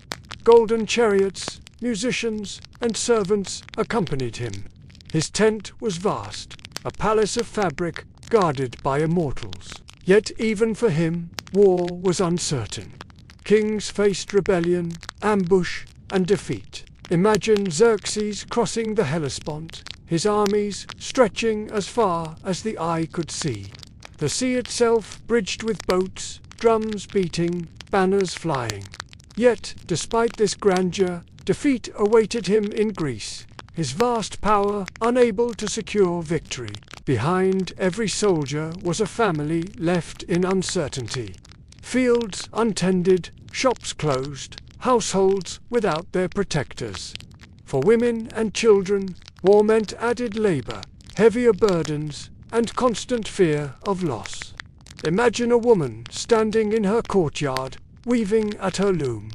Golden chariots, musicians, and servants accompanied him. His tent was vast, a palace of fabric guarded by immortals. Yet even for him, war was uncertain. Kings faced rebellion, ambush, and defeat. Imagine Xerxes crossing the Hellespont, his armies stretching as far as the eye could see. The sea itself bridged with boats, drums beating, banners flying. Yet, despite this grandeur, defeat awaited him in Greece, his vast power unable to secure victory. Behind every soldier was a family left in uncertainty. Fields untended, shops closed, households without their protectors. For women and children, war meant added labor, heavier burdens, and constant fear of loss. Imagine a woman standing in her courtyard, weaving at her loom.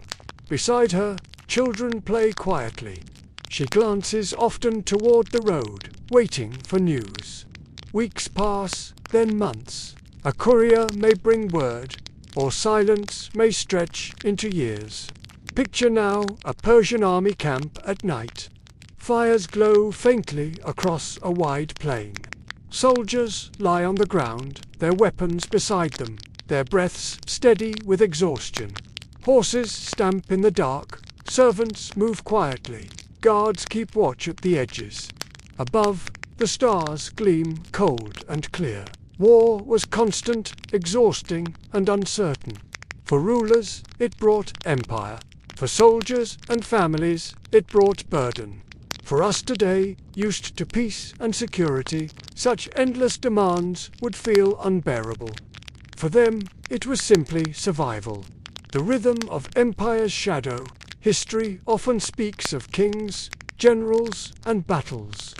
Beside her, children play quietly. She glances often toward the road, waiting for news. Weeks pass, then months. A courier may bring word, or silence may stretch into years. Picture now a Persian army camp at night. Fires glow faintly across a wide plain. Soldiers lie on the ground, their weapons beside them, their breaths steady with exhaustion. Horses stamp in the dark, servants move quietly, guards keep watch at the edges. Above, the stars gleam cold and clear. War was constant, exhausting, and uncertain. For rulers, it brought empire. For soldiers and families, it brought burden. For us today, used to peace and security, such endless demands would feel unbearable. For them, it was simply survival. The rhythm of empire's shadow, history often speaks of kings, generals, and battles.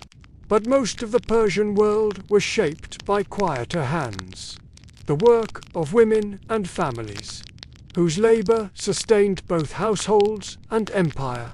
But most of the Persian world was shaped by quieter hands. The work of women and families, whose labor sustained both households and empire.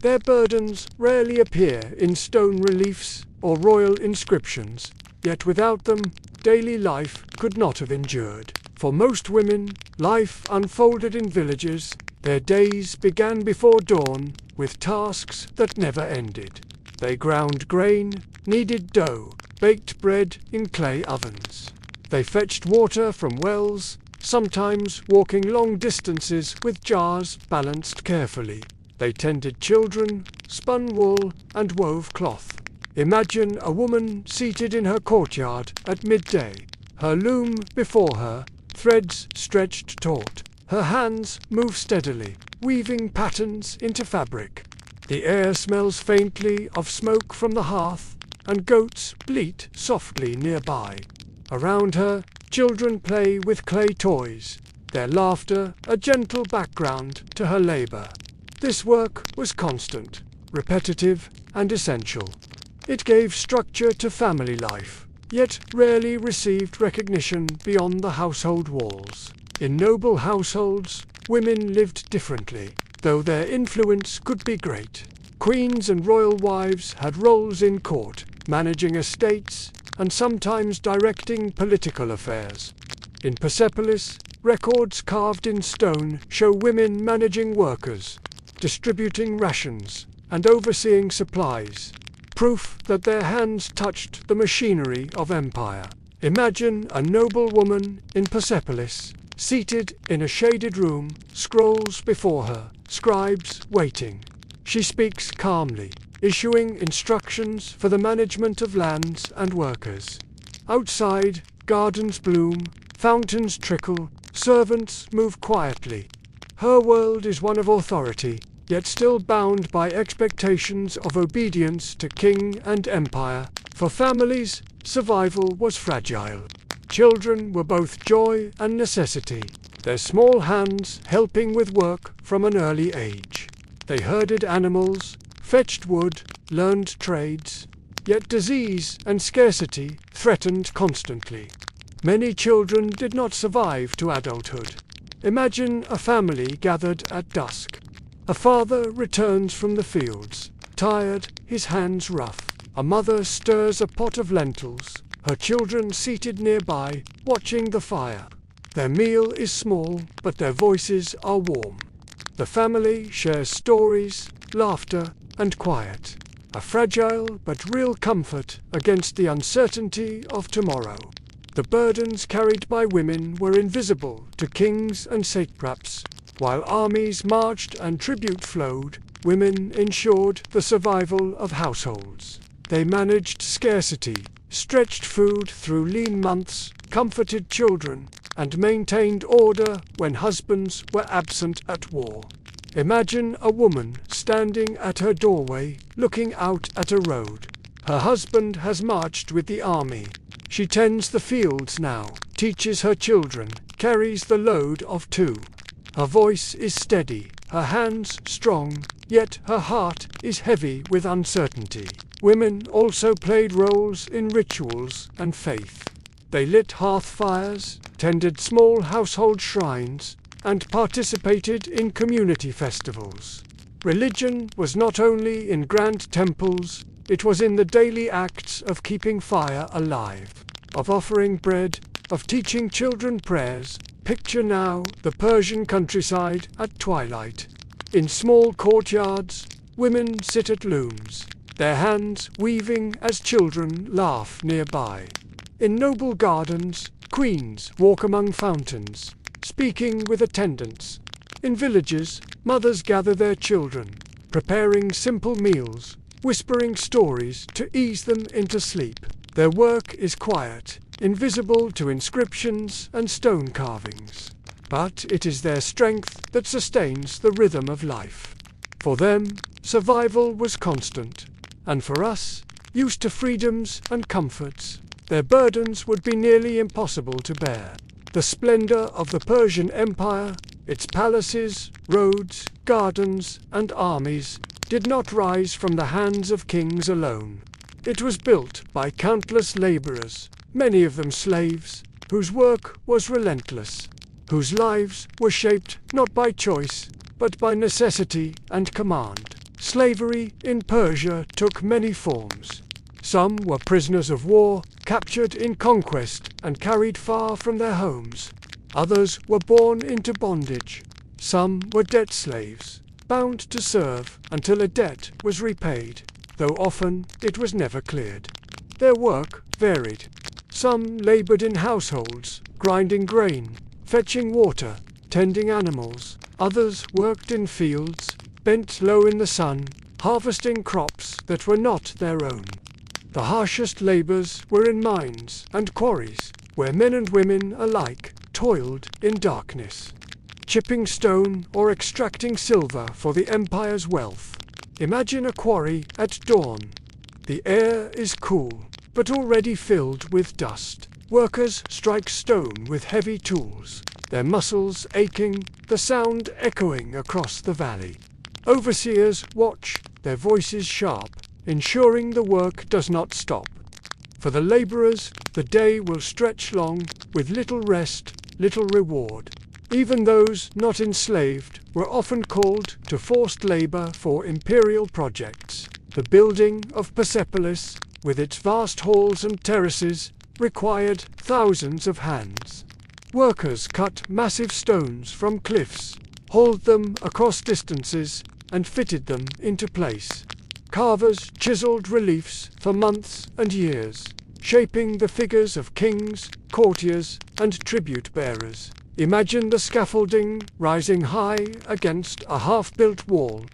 Their burdens rarely appear in stone reliefs or royal inscriptions, yet without them, daily life could not have endured. For most women, life unfolded in villages. Their days began before dawn with tasks that never ended. They ground grain, kneaded dough, baked bread in clay ovens. They fetched water from wells, sometimes walking long distances with jars balanced carefully. They tended children, spun wool, and wove cloth. Imagine a woman seated in her courtyard at midday, her loom before her, threads stretched taut. Her hands move steadily, weaving patterns into fabric. The air smells faintly of smoke from the hearth, and goats bleat softly nearby. Around her, children play with clay toys, their laughter a gentle background to her labor. This work was constant, repetitive, and essential. It gave structure to family life, yet rarely received recognition beyond the household walls. In noble households, women lived differently, though their influence could be great. Queens and royal wives had roles in court, managing estates, and sometimes directing political affairs. In Persepolis, records carved in stone show women managing workers, distributing rations, and overseeing supplies, proof that their hands touched the machinery of empire. Imagine a noble woman in Persepolis, seated in a shaded room, scrolls before her, scribes waiting. She speaks calmly, issuing instructions for the management of lands and workers. Outside, gardens bloom, fountains trickle, servants move quietly. Her world is one of authority, yet still bound by expectations of obedience to king and empire. For families, survival was fragile. Children were both joy and necessity, their small hands helping with work from an early age. They herded animals, fetched wood, learned trades, yet disease and scarcity threatened constantly. Many children did not survive to adulthood. Imagine a family gathered at dusk. A father returns from the fields, tired, his hands rough. A mother stirs a pot of lentils, her children seated nearby, watching the fire. Their meal is small, but their voices are warm. The family shares stories, laughter, and quiet, a fragile but real comfort against the uncertainty of tomorrow. The burdens carried by women were invisible to kings and satraps. While armies marched and tribute flowed, women ensured the survival of households. They managed scarcity, stretched food through lean months, comforted children, and maintained order when husbands were absent at war. Imagine a woman standing at her doorway, looking out at a road. Her husband has marched with the army. She tends the fields now, teaches her children, carries the load of two. Her voice is steady, her hands strong, yet her heart is heavy with uncertainty. Women also played roles in rituals and faith. They lit hearth fires, tended small household shrines, and participated in community festivals. Religion was not only in grand temples, it was in the daily acts of keeping fire alive, of offering bread, of teaching children prayers. Picture now the Persian countryside at twilight. In small courtyards, women sit at looms, their hands weaving as children laugh nearby. In noble gardens, queens walk among fountains, speaking with attendants. In villages, mothers gather their children, preparing simple meals, whispering stories to ease them into sleep. Their work is quiet, invisible to inscriptions and stone carvings. But it is their strength that sustains the rhythm of life. For them, survival was constant, and for us, used to freedoms and comforts, their burdens would be nearly impossible to bear. The splendor of the Persian Empire, its palaces, roads, gardens, and armies, did not rise from the hands of kings alone. It was built by countless laborers, many of them slaves, whose work was relentless, whose lives were shaped not by choice, but by necessity and command. Slavery in Persia took many forms. Some were prisoners of war, captured in conquest and carried far from their homes. Others were born into bondage. Some were debt slaves, bound to serve until a debt was repaid, though often it was never cleared. Their work varied. Some labored in households, grinding grain, fetching water, tending animals. Others worked in fields, bent low in the sun, harvesting crops that were not their own. The harshest labors were in mines and quarries, where men and women alike toiled in darkness, chipping stone or extracting silver for the empire's wealth. Imagine a quarry at dawn. The air is cool, but already filled with dust. Workers strike stone with heavy tools, their muscles aching, the sound echoing across the valley. Overseers watch, their voices sharp, ensuring the work does not stop. For the laborers, the day will stretch long, with little rest, little reward. Even those not enslaved were often called to forced labor for imperial projects. The building of Persepolis with its vast halls and terraces, required thousands of hands. Workers cut massive stones from cliffs, hauled them across distances, and fitted them into place. Carvers chiseled reliefs for months and years, shaping the figures of kings, courtiers, and tribute-bearers. Imagine the scaffolding rising high against a half-built wall.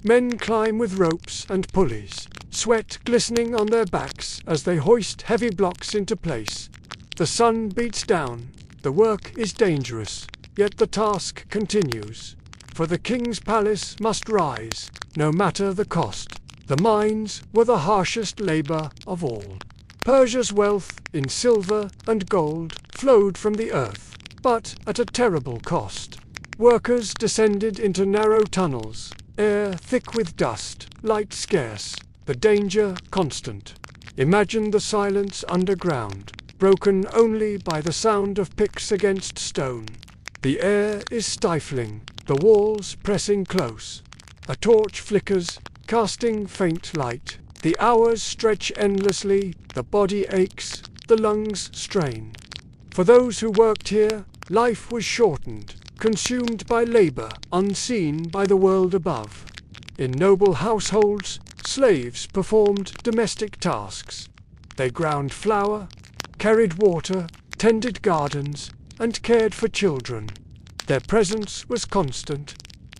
Men climb with ropes and pulleys, sweat glistening on their backs as they hoist heavy blocks into place. The sun beats down. The work is dangerous, yet the task continues. For the king's palace must rise, no matter the cost. The mines were the harshest labor of all. Persia's wealth in silver and gold flowed from the earth, but at a terrible cost. Workers descended into narrow tunnels, air thick with dust, light scarce, the danger constant. Imagine the silence underground, broken only by the sound of picks against stone. The air is stifling, the walls pressing close. A torch flickers, casting faint light. The hours stretch endlessly, the body aches, the lungs strain. For those who worked here, life was shortened, consumed by labor, unseen by the world above. In noble households, slaves performed domestic tasks. They ground flour, carried water, tended gardens, and cared for children. Their presence was constant,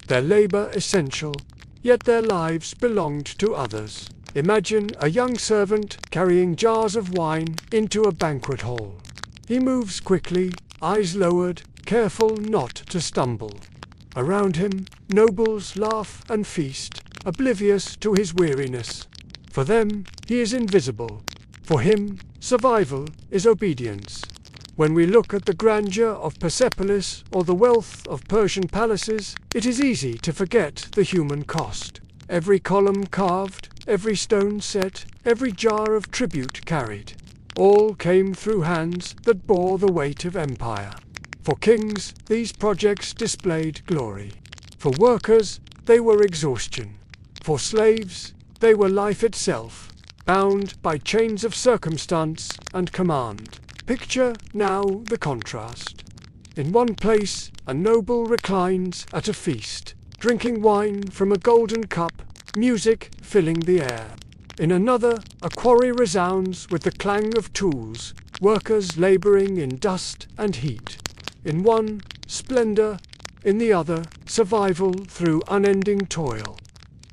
their labor essential, yet their lives belonged to others. Imagine a young servant carrying jars of wine into a banquet hall. He moves quickly, eyes lowered, careful not to stumble. Around him, nobles laugh and feast, oblivious to his weariness. For them, he is invisible. For him, survival is obedience. When we look at the grandeur of Persepolis or the wealth of Persian palaces, it is easy to forget the human cost. Every column carved, every stone set, every jar of tribute carried. All came through hands that bore the weight of empire. For kings, these projects displayed glory. For workers, they were exhaustion. For slaves, they were life itself, bound by chains of circumstance and command. Picture now the contrast. In one place, a noble reclines at a feast, drinking wine from a golden cup, music filling the air. In another, a quarry resounds with the clang of tools, workers laboring in dust and heat. In one, splendor, in the other, survival through unending toil.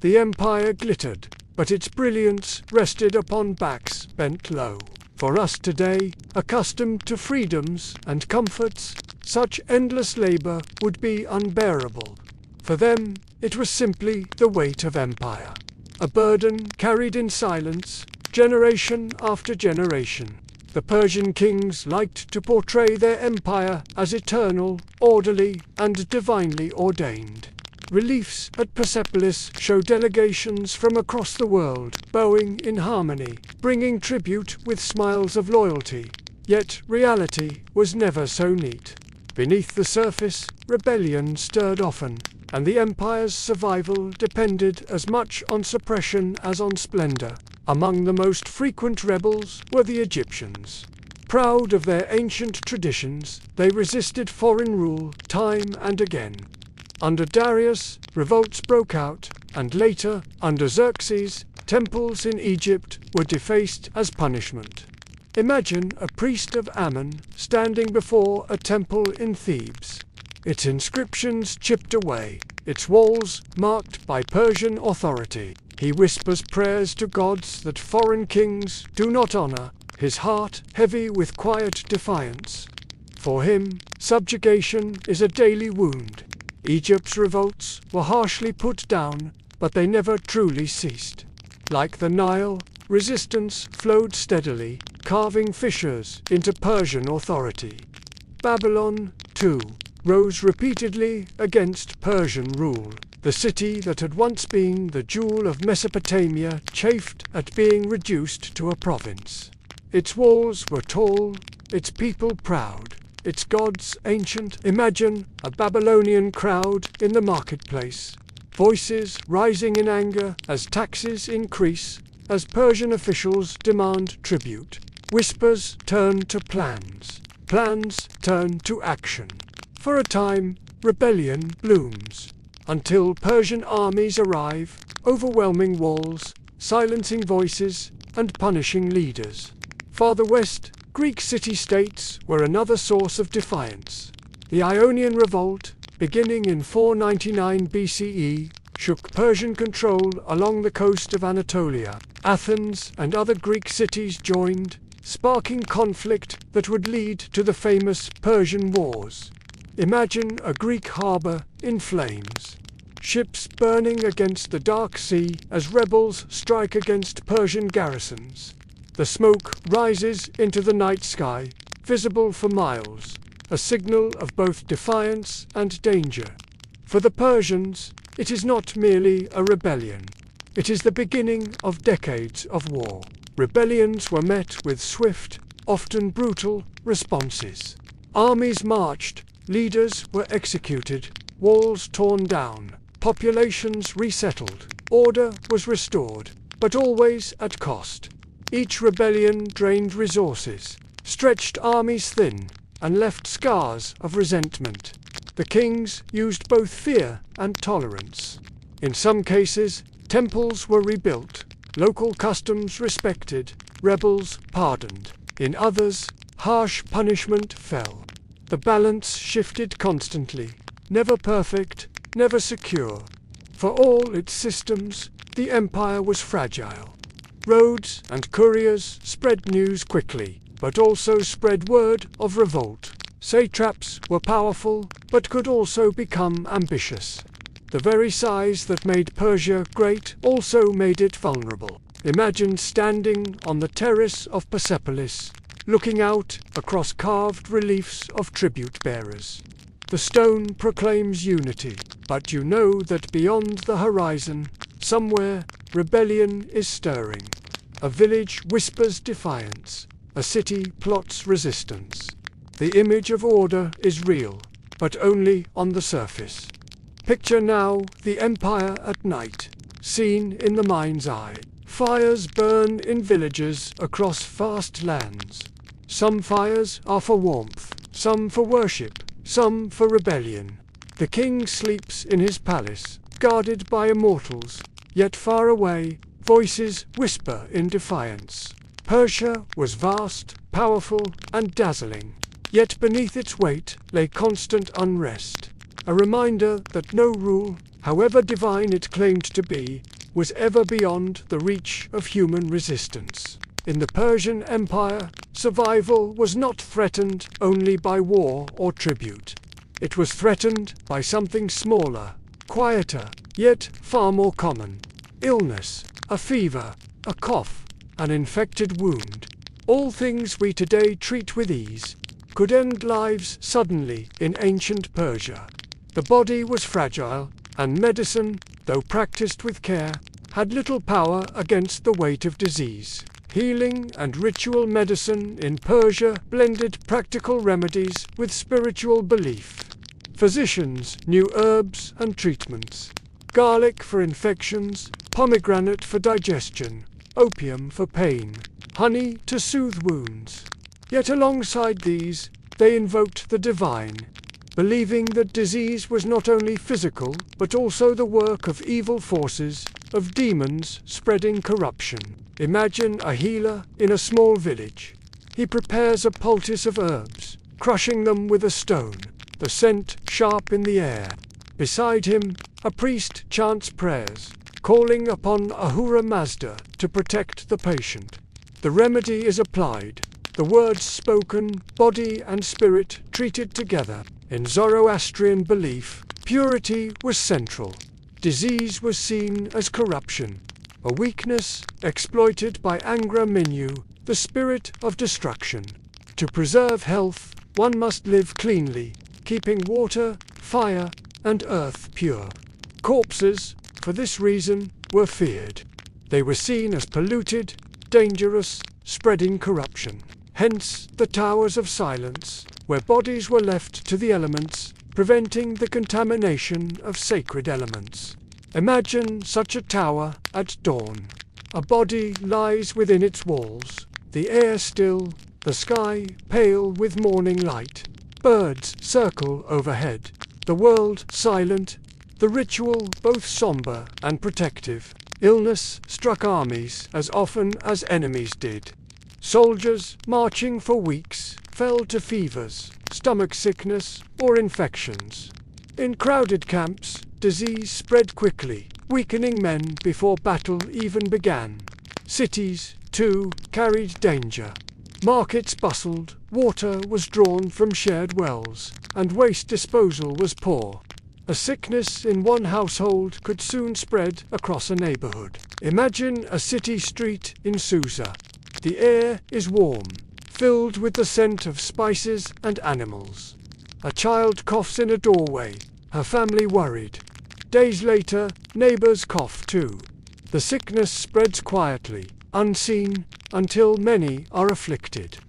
The empire glittered, but its brilliance rested upon backs bent low. For us today, accustomed to freedoms and comforts, such endless labor would be unbearable. For them, it was simply the weight of empire, a burden carried in silence, generation after generation. The Persian kings liked to portray their empire as eternal, orderly, and divinely ordained. Reliefs at Persepolis show delegations from across the world, bowing in harmony, bringing tribute with smiles of loyalty. Yet reality was never so neat. Beneath the surface, rebellion stirred often, and the empire's survival depended as much on suppression as on splendor. Among the most frequent rebels were the Egyptians. Proud of their ancient traditions, they resisted foreign rule time and again. Under Darius, revolts broke out, and later, under Xerxes, temples in Egypt were defaced as punishment. Imagine a priest of Ammon standing before a temple in Thebes, its inscriptions chipped away, its walls marked by Persian authority. He whispers prayers to gods that foreign kings do not honor, his heart heavy with quiet defiance. For him, subjugation is a daily wound. Egypt's revolts were harshly put down, but they never truly ceased. Like the Nile, resistance flowed steadily, carving fissures into Persian authority. Babylon, too, rose repeatedly against Persian rule. The city that had once been the jewel of Mesopotamia chafed at being reduced to a province. Its walls were tall, its people proud, its gods ancient. Imagine a Babylonian crowd in the marketplace, voices rising in anger as taxes increase, as Persian officials demand tribute. Whispers turn to plans. Plans turn to action. For a time, rebellion blooms, until Persian armies arrive, overwhelming walls, silencing voices, and punishing leaders. Farther west, Greek city-states were another source of defiance. The Ionian Revolt, beginning in 499 BCE, shook Persian control along the coast of Anatolia. Athens and other Greek cities joined, sparking conflict that would lead to the famous Persian Wars. Imagine a Greek harbor in flames. Ships burning against the dark sea as rebels strike against Persian garrisons. The smoke rises into the night sky, visible for miles, a signal of both defiance and danger. For the Persians, it is not merely a rebellion. It is the beginning of decades of war. Rebellions were met with swift, often brutal, responses. Armies marched, leaders were executed, walls torn down, populations resettled, order was restored, but always at cost. Each rebellion drained resources, stretched armies thin, and left scars of resentment. The kings used both fear and tolerance. In some cases, temples were rebuilt, local customs respected, rebels pardoned. In others, harsh punishment fell. The balance shifted constantly, never perfect, never secure. For all its systems, the empire was fragile. Roads and couriers spread news quickly, but also spread word of revolt. Satraps were powerful, but could also become ambitious. The very size that made Persia great also made it vulnerable. Imagine standing on the terrace of Persepolis, looking out across carved reliefs of tribute bearers. The stone proclaims unity, but you know that beyond the horizon, somewhere, rebellion is stirring. A village whispers defiance, a city plots resistance. The image of order is real, but only on the surface. Picture now the empire at night, seen in the mind's eye. Fires burn in villages across vast lands. Some fires are for warmth, some for worship, some for rebellion. The king sleeps in his palace, guarded by immortals, yet far away, voices whisper in defiance. Persia was vast, powerful, and dazzling, yet beneath its weight lay constant unrest. A reminder that no rule, however divine it claimed to be, was ever beyond the reach of human resistance. In the Persian Empire, survival was not threatened only by war or tribute. It was threatened by something smaller, quieter, yet far more common. Illness, a fever, a cough, an infected wound. All things we today treat with ease could end lives suddenly in ancient Persia. The body was fragile, and medicine, though practiced with care, had little power against the weight of disease. Healing and ritual medicine in Persia blended practical remedies with spiritual belief. Physicians knew herbs and treatments. Garlic for infections, pomegranate for digestion, opium for pain, honey to soothe wounds. Yet alongside these, they invoked the divine, believing that disease was not only physical, but also the work of evil forces, of demons spreading corruption. Imagine a healer in a small village. He prepares a poultice of herbs, crushing them with a stone, the scent sharp in the air. Beside him, a priest chants prayers, calling upon Ahura Mazda to protect the patient. The remedy is applied, the words spoken, body and spirit treated together. In Zoroastrian belief, purity was central. Disease was seen as corruption, a weakness exploited by Angra Mainyu, the spirit of destruction. To preserve health, one must live cleanly, keeping water, fire, and earth pure. Corpses, for this reason, were feared. They were seen as polluted, dangerous, spreading corruption. Hence the towers of silence, where bodies were left to the elements, preventing the contamination of sacred elements. Imagine such a tower at dawn. A body lies within its walls, the air still, the sky pale with morning light. Birds circle overhead, the world silent, the ritual both somber and protective. Illness struck armies as often as enemies did. Soldiers, marching for weeks, fell to fevers, stomach sickness, or infections. In crowded camps, disease spread quickly, weakening men before battle even began. Cities, too, carried danger. Markets bustled, water was drawn from shared wells, and waste disposal was poor. A sickness in one household could soon spread across a neighborhood. Imagine a city street in Susa. The air is warm, filled with the scent of spices and animals. A child coughs in a doorway, her family worried. Days later, neighbors cough too. The sickness spreads quietly, unseen, until many are afflicted.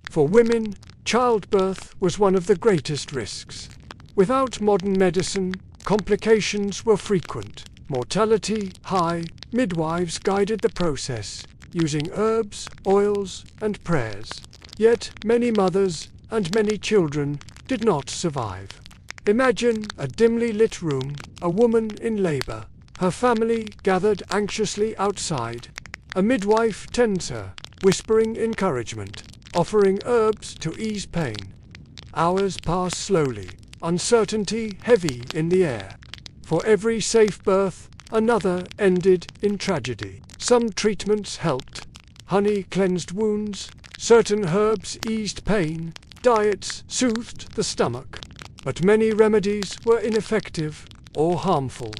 For women, childbirth was one of the greatest risks. Without modern medicine, complications were frequent. Mortality high, midwives guided the process, using herbs, oils, and prayers. Yet many mothers and many children did not survive. Imagine a dimly lit room, a woman in labor, her family gathered anxiously outside. A midwife tends her, whispering encouragement, offering herbs to ease pain. Hours pass slowly, uncertainty heavy in the air. For every safe birth, another ended in tragedy. Some treatments helped. Honey cleansed wounds, certain herbs eased pain, diets soothed the stomach. But many remedies were ineffective or harmful.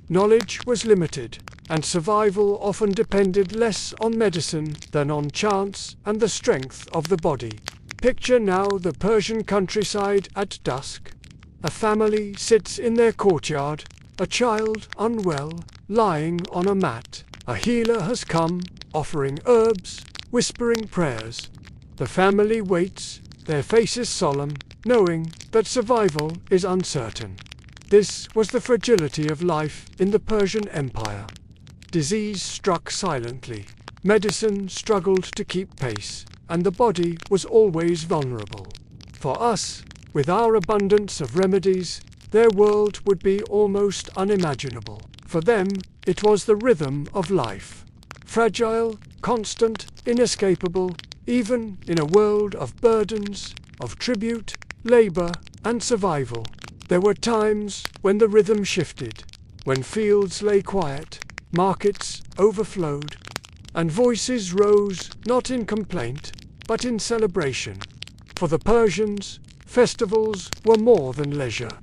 Knowledge was limited, and survival often depended less on medicine than on chance and the strength of the body. Picture now the Persian countryside at dusk. A family sits in their courtyard, a child unwell, lying on a mat. A healer has come, offering herbs, whispering prayers. The family waits, their faces solemn, knowing that survival is uncertain. This was the fragility of life in the Persian Empire. Disease struck silently, medicine struggled to keep pace, and the body was always vulnerable. For us, with our abundance of remedies, their world would be almost unimaginable. For them, it was the rhythm of life. Fragile, constant, inescapable, even in a world of burdens, of tribute, labor, and survival. There were times when the rhythm shifted, when fields lay quiet, markets overflowed, and voices rose not in complaint, but in celebration. For the Persians, festivals were more than leisure.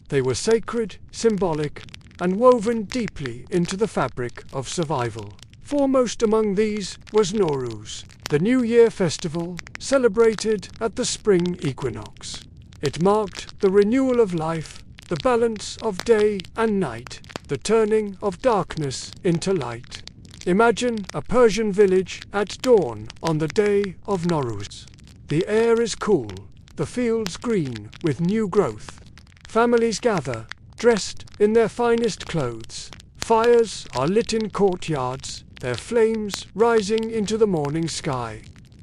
They were sacred, symbolic, and woven deeply into the fabric of survival. Foremost among these was Nowruz, the New Year festival celebrated at the spring equinox. It marked the renewal of life, the balance of day and night, the turning of darkness into light. Imagine a Persian village at dawn on the day of Nowruz. The air is cool, the fields green with new growth. Families gather, dressed in their finest clothes. Fires are lit in courtyards, their flames rising into the morning sky.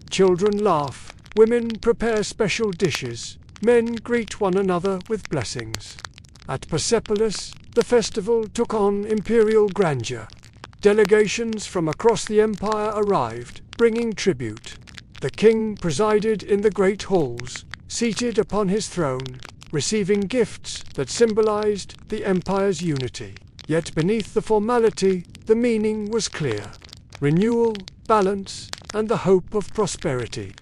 Children laugh, women prepare special dishes, men greet one another with blessings. At Persepolis, the festival took on imperial grandeur. Delegations from across the empire arrived, bringing tribute. The king presided in the great halls, seated upon his throne, receiving gifts that symbolized the empire's unity. Yet beneath the formality, the meaning was clear. Renewal, balance, and the hope of prosperity.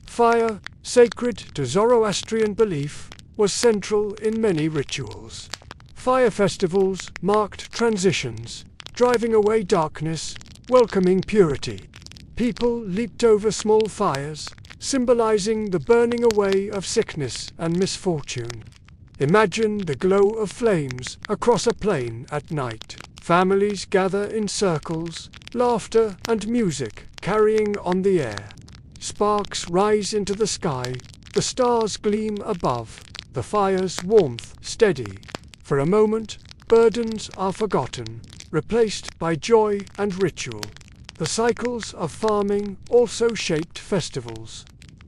Fire, sacred to Zoroastrian belief, was central in many rituals. Fire festivals marked transitions, driving away darkness, welcoming purity. People leaped over small fires, symbolizing the burning away of sickness and misfortune. Imagine the glow of flames across a plain at night. Families gather in circles, laughter and music carrying on the air. Sparks rise into the sky, the stars gleam above, the fire's warmth steady. For a moment, burdens are forgotten, replaced by joy and ritual. The cycles of farming also shaped festivals.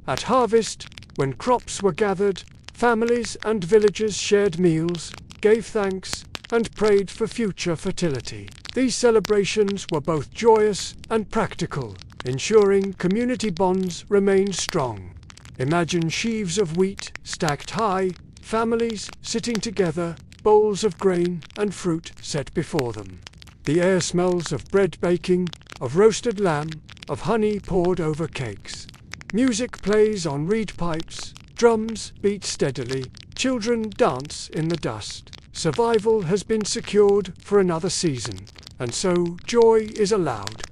At harvest, when crops were gathered, families and villagers shared meals, gave thanks, and prayed for future fertility. These celebrations were both joyous and practical, ensuring community bonds remained strong. Imagine sheaves of wheat stacked high, families sitting together, bowls of grain and fruit set before them. The air smells of bread baking, of roasted lamb, of honey poured over cakes. Music plays on reed pipes, drums beat steadily, children dance in the dust. Survival has been secured for another season, and so joy is allowed.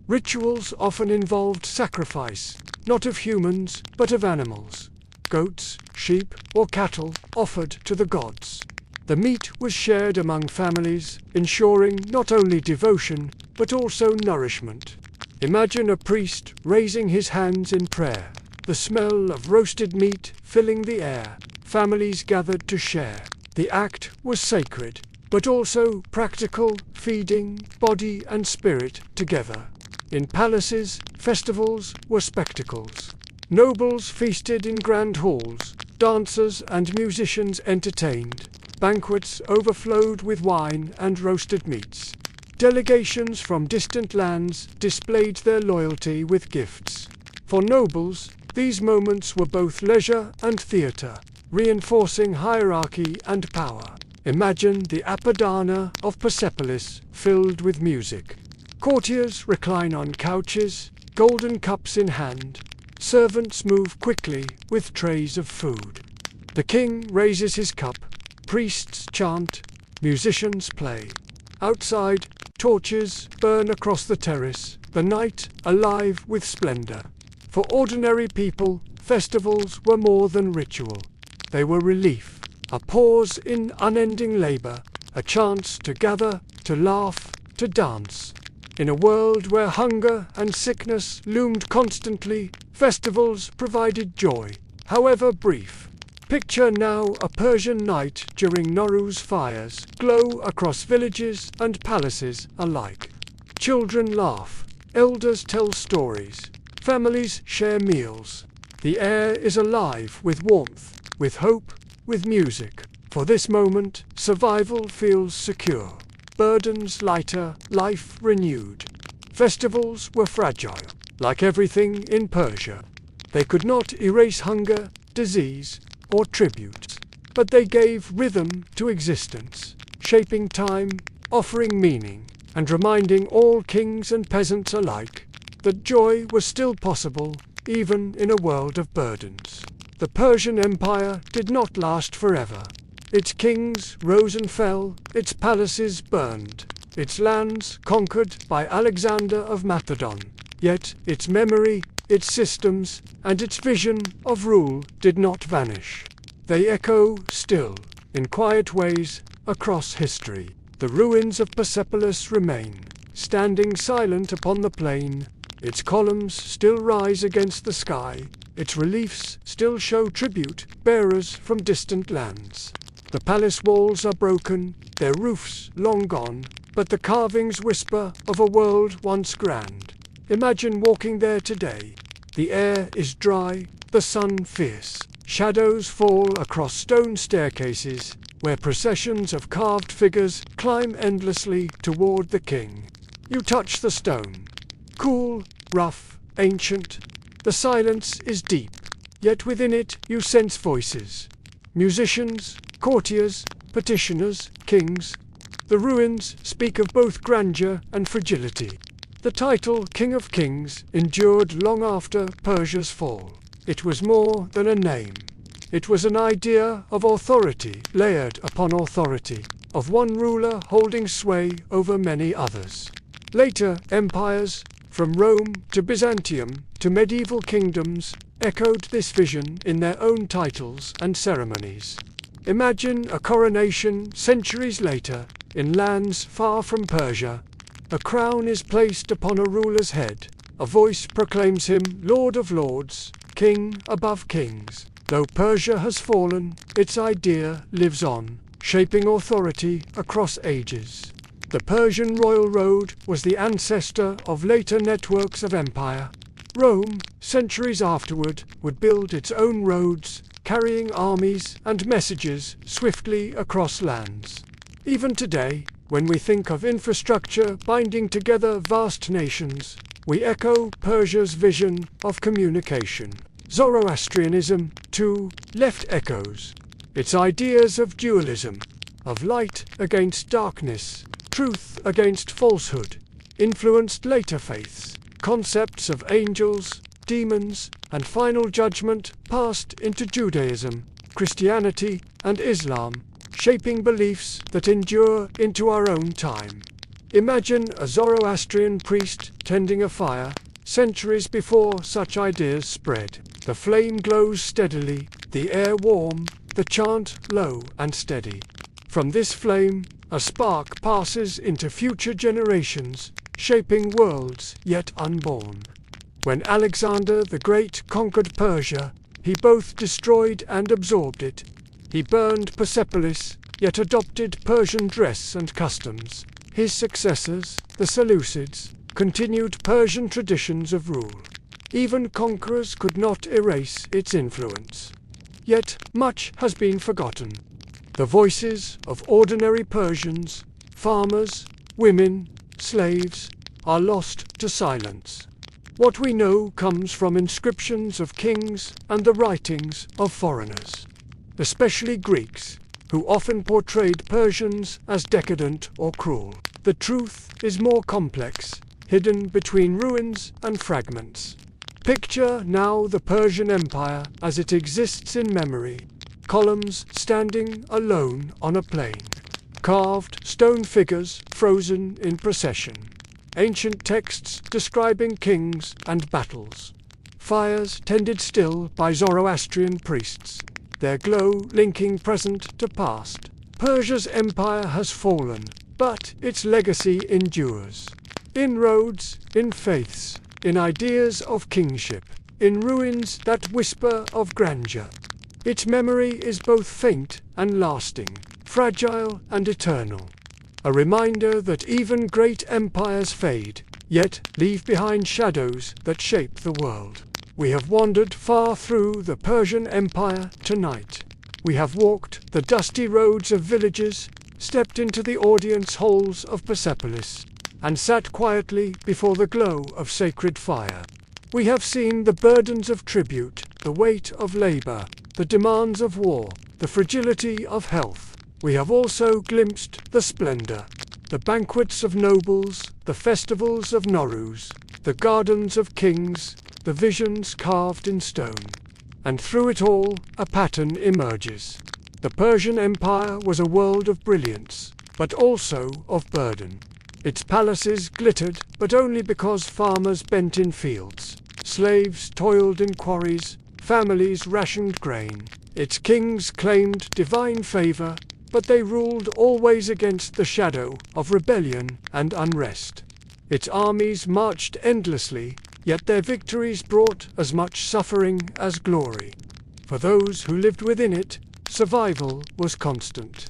Rituals often involved sacrifice, not of humans, but of animals. Goats, sheep, or cattle offered to the gods. The meat was shared among families, ensuring not only devotion, but also nourishment. Imagine a priest raising his hands in prayer, the smell of roasted meat filling the air. Families gathered to share. The act was sacred, but also practical, feeding body and spirit together. In palaces, festivals were spectacles. Nobles feasted in grand halls, dancers and musicians entertained. Banquets overflowed with wine and roasted meats. Delegations from distant lands displayed their loyalty with gifts. For nobles, these moments were both leisure and theatre, reinforcing hierarchy and power. Imagine the Apadana of Persepolis filled with music. Courtiers recline on couches, golden cups in hand. Servants move quickly with trays of food. The king raises his cup, priests chant, musicians play. Outside, torches burn across the terrace, the night alive with splendor. For ordinary people, festivals were more than ritual. They were relief, a pause in unending labor, a chance to gather, to laugh, to dance. In a world where hunger and sickness loomed constantly, festivals provided joy, however brief. Picture now a Persian night during Nowruz fires glow across villages and palaces alike. Children laugh, elders tell stories, families share meals. The air is alive with warmth, with hope, with music. For this moment, survival feels secure. Burdens lighter, life renewed. Festivals were fragile, like everything in Persia. They could not erase hunger, disease, or tributes, but they gave rhythm to existence, shaping time, offering meaning, and reminding all kings and peasants alike that joy was still possible even in a world of burdens. The Persian Empire did not last forever. Its kings rose and fell, its palaces burned, its lands conquered by Alexander of Macedon. Yet its memory, its systems, and its vision of rule did not vanish. They echo still, in quiet ways, across history. The ruins of Persepolis remain, standing silent upon the plain. Its columns still rise against the sky, its reliefs still show tribute bearers from distant lands. The palace walls are broken, their roofs long gone, but the carvings whisper of a world once grand. Imagine walking there today. The air is dry, the sun fierce. Shadows fall across stone staircases, where processions of carved figures climb endlessly toward the king. You touch the stone. Cool, rough, ancient. The silence is deep, yet within it you sense voices. Musicians, courtiers, petitioners, kings. The ruins speak of both grandeur and fragility. The title King of Kings endured long after Persia's fall. It was more than a name. It was an idea of authority layered upon authority, of one ruler holding sway over many others. Later empires, from Rome to Byzantium to medieval kingdoms, echoed this vision in their own titles and ceremonies. Imagine a coronation centuries later, in lands far from Persia. A crown is placed upon a ruler's head. A voice proclaims him Lord of Lords, King above kings. Though Persia has fallen, its idea lives on, shaping authority across ages. The Persian royal road was the ancestor of later networks of empire. Rome, centuries afterward, would build its own roads, carrying armies and messages swiftly across lands. Even today, when we think of infrastructure binding together vast nations, we echo Persia's vision of communication. Zoroastrianism, too, left echoes. Its ideas of dualism, of light against darkness, truth against falsehood, influenced later faiths. Concepts of angels, demons, and final judgment passed into Judaism, Christianity, and Islam, shaping beliefs that endure into our own time. Imagine a Zoroastrian priest tending a fire, centuries before such ideas spread. The flame glows steadily, the air warm, the chant low and steady. From this flame, a spark passes into future generations, shaping worlds yet unborn. When Alexander the Great conquered Persia, he both destroyed and absorbed it. He burned Persepolis, yet adopted Persian dress and customs. His successors, the Seleucids, continued Persian traditions of rule. Even conquerors could not erase its influence. Yet much has been forgotten. The voices of ordinary Persians, farmers, women, slaves, are lost to silence. What we know comes from inscriptions of kings and the writings of foreigners, especially Greeks, who often portrayed Persians as decadent or cruel. The truth is more complex, hidden between ruins and fragments. Picture now the Persian Empire as it exists in memory, columns standing alone on a plain, carved stone figures frozen in procession, ancient texts describing kings and battles, fires tended still by Zoroastrian priests, their glow linking present to past. Persia's empire has fallen, but its legacy endures. Inroads, in faiths, in ideas of kingship, in ruins that whisper of grandeur. Its memory is both faint and lasting, fragile and eternal. A reminder that even great empires fade, yet leave behind shadows that shape the world. We have wandered far through the Persian Empire tonight. We have walked the dusty roads of villages, stepped into the audience halls of Persepolis, and sat quietly before the glow of sacred fire. We have seen the burdens of tribute, the weight of labor, the demands of war, the fragility of health. We have also glimpsed the splendor, the banquets of nobles, the festivals of Nowruz, the gardens of kings, the visions carved in stone. And through it all, a pattern emerges. The Persian Empire was a world of brilliance, but also of burden. Its palaces glittered, but only because farmers bent in fields. Slaves toiled in quarries, families rationed grain. Its kings claimed divine favor, but they ruled always against the shadow of rebellion and unrest. Its armies marched endlessly, yet their victories brought as much suffering as glory. For those who lived within it, survival was constant.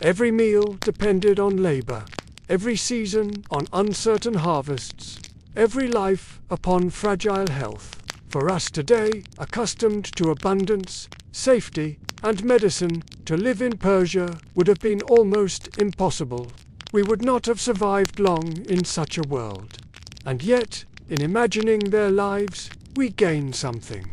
Every meal depended on labor, every season on uncertain harvests, every life upon fragile health. For us today, accustomed to abundance, safety, and medicine, to live in Persia would have been almost impossible. We would not have survived long in such a world. And yet, in imagining their lives, we gain something.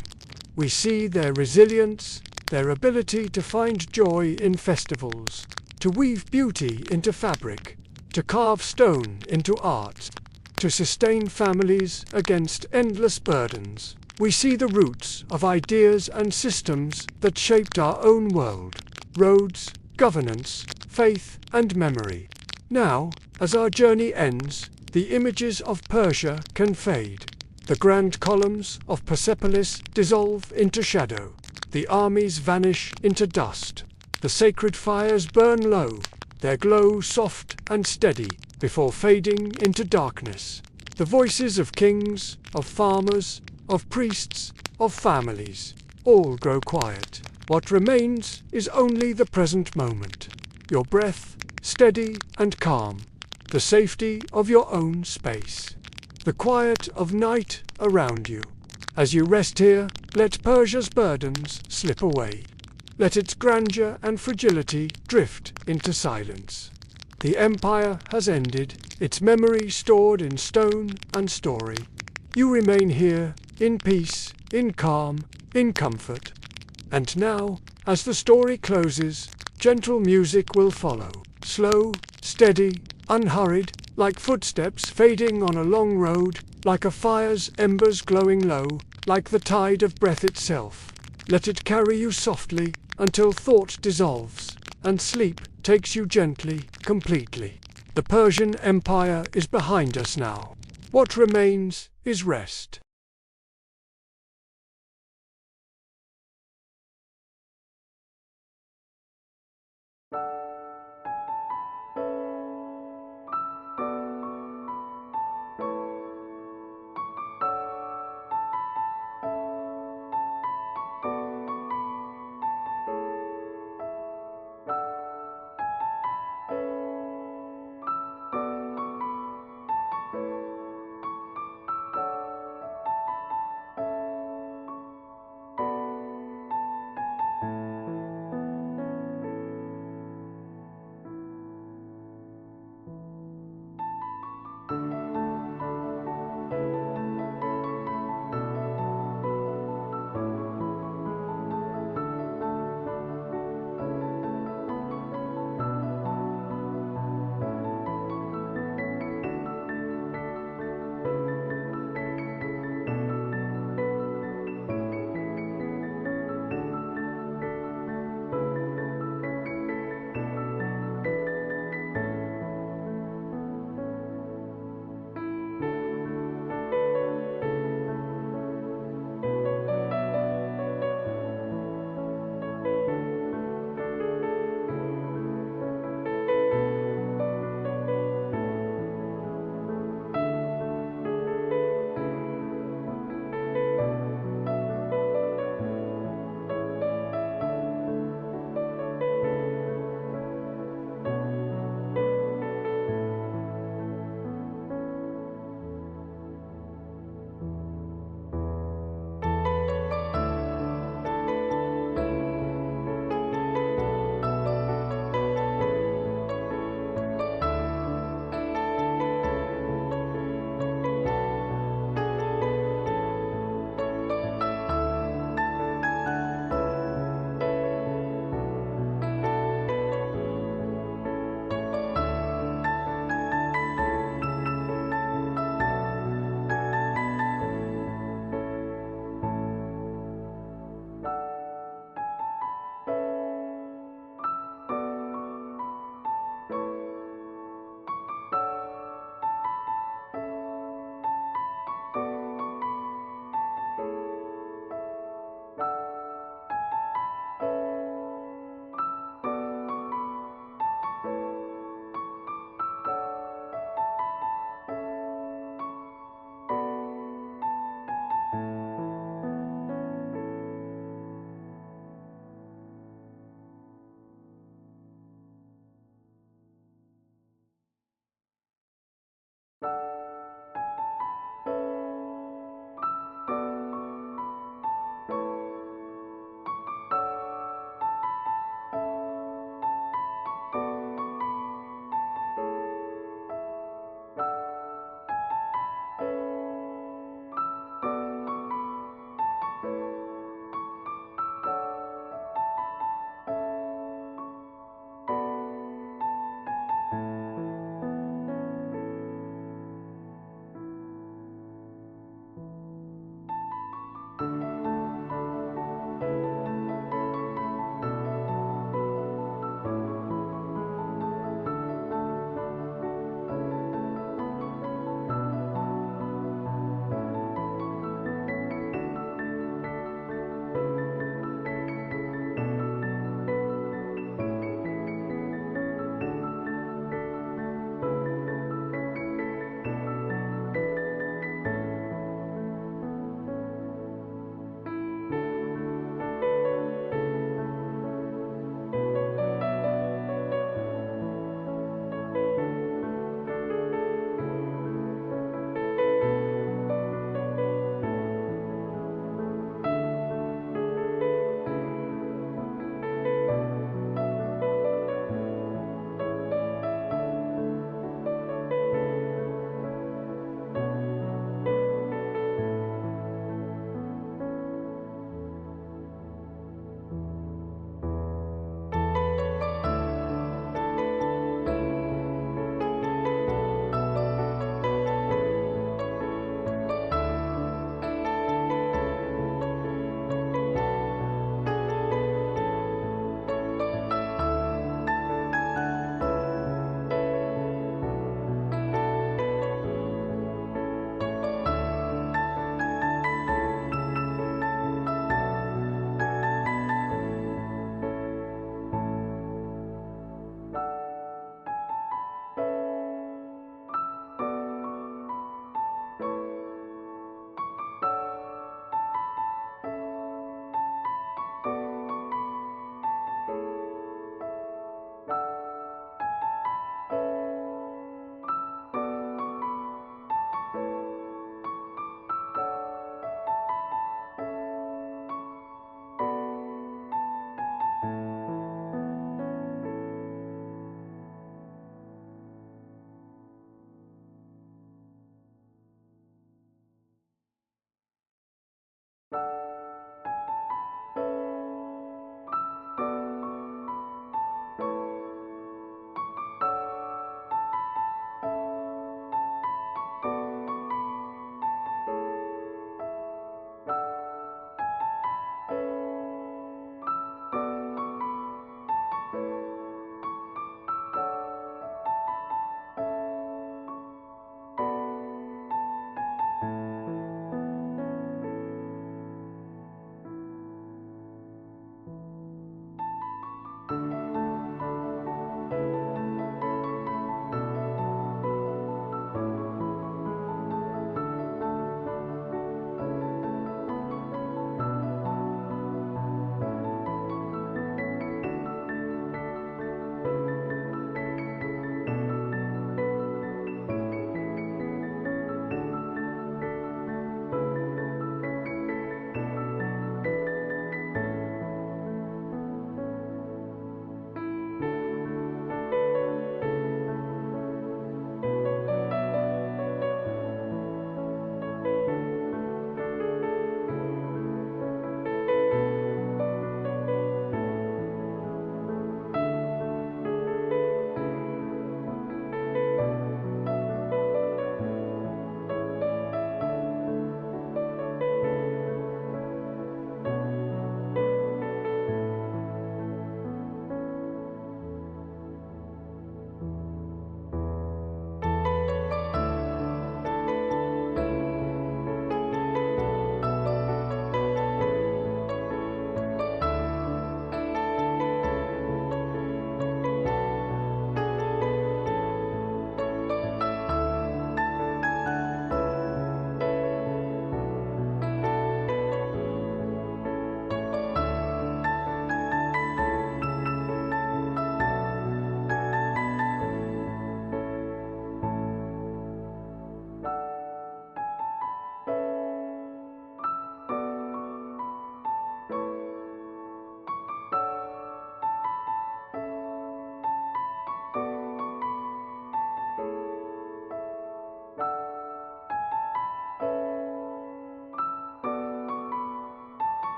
We see their resilience, their ability to find joy in festivals, to weave beauty into fabric, to carve stone into art, to sustain families against endless burdens. We see the roots of ideas and systems that shaped our own world: roads, governance, faith, and memory. Now, as our journey ends, the images of Persia can fade. The grand columns of Persepolis dissolve into shadow. The armies vanish into dust. The sacred fires burn low, their glow soft and steady, before fading into darkness. The voices of kings, of farmers, of priests, of families, all grow quiet. What remains is only the present moment. Your breath, steady and calm. the safety of your own space, the quiet of night around you. As you rest here, let Persia's burdens slip away. Let its grandeur and fragility drift into silence. The empire has ended, its memory stored in stone and story. You remain here, in peace, in calm, in comfort. And now, as the story closes, gentle music will follow. Slow, steady, unhurried, like footsteps fading on a long road, like a fire's embers glowing low, like the tide of breath itself. Let it carry you softly until thought dissolves, and sleep takes you gently, completely. The Persian Empire is behind us now. What remains is rest.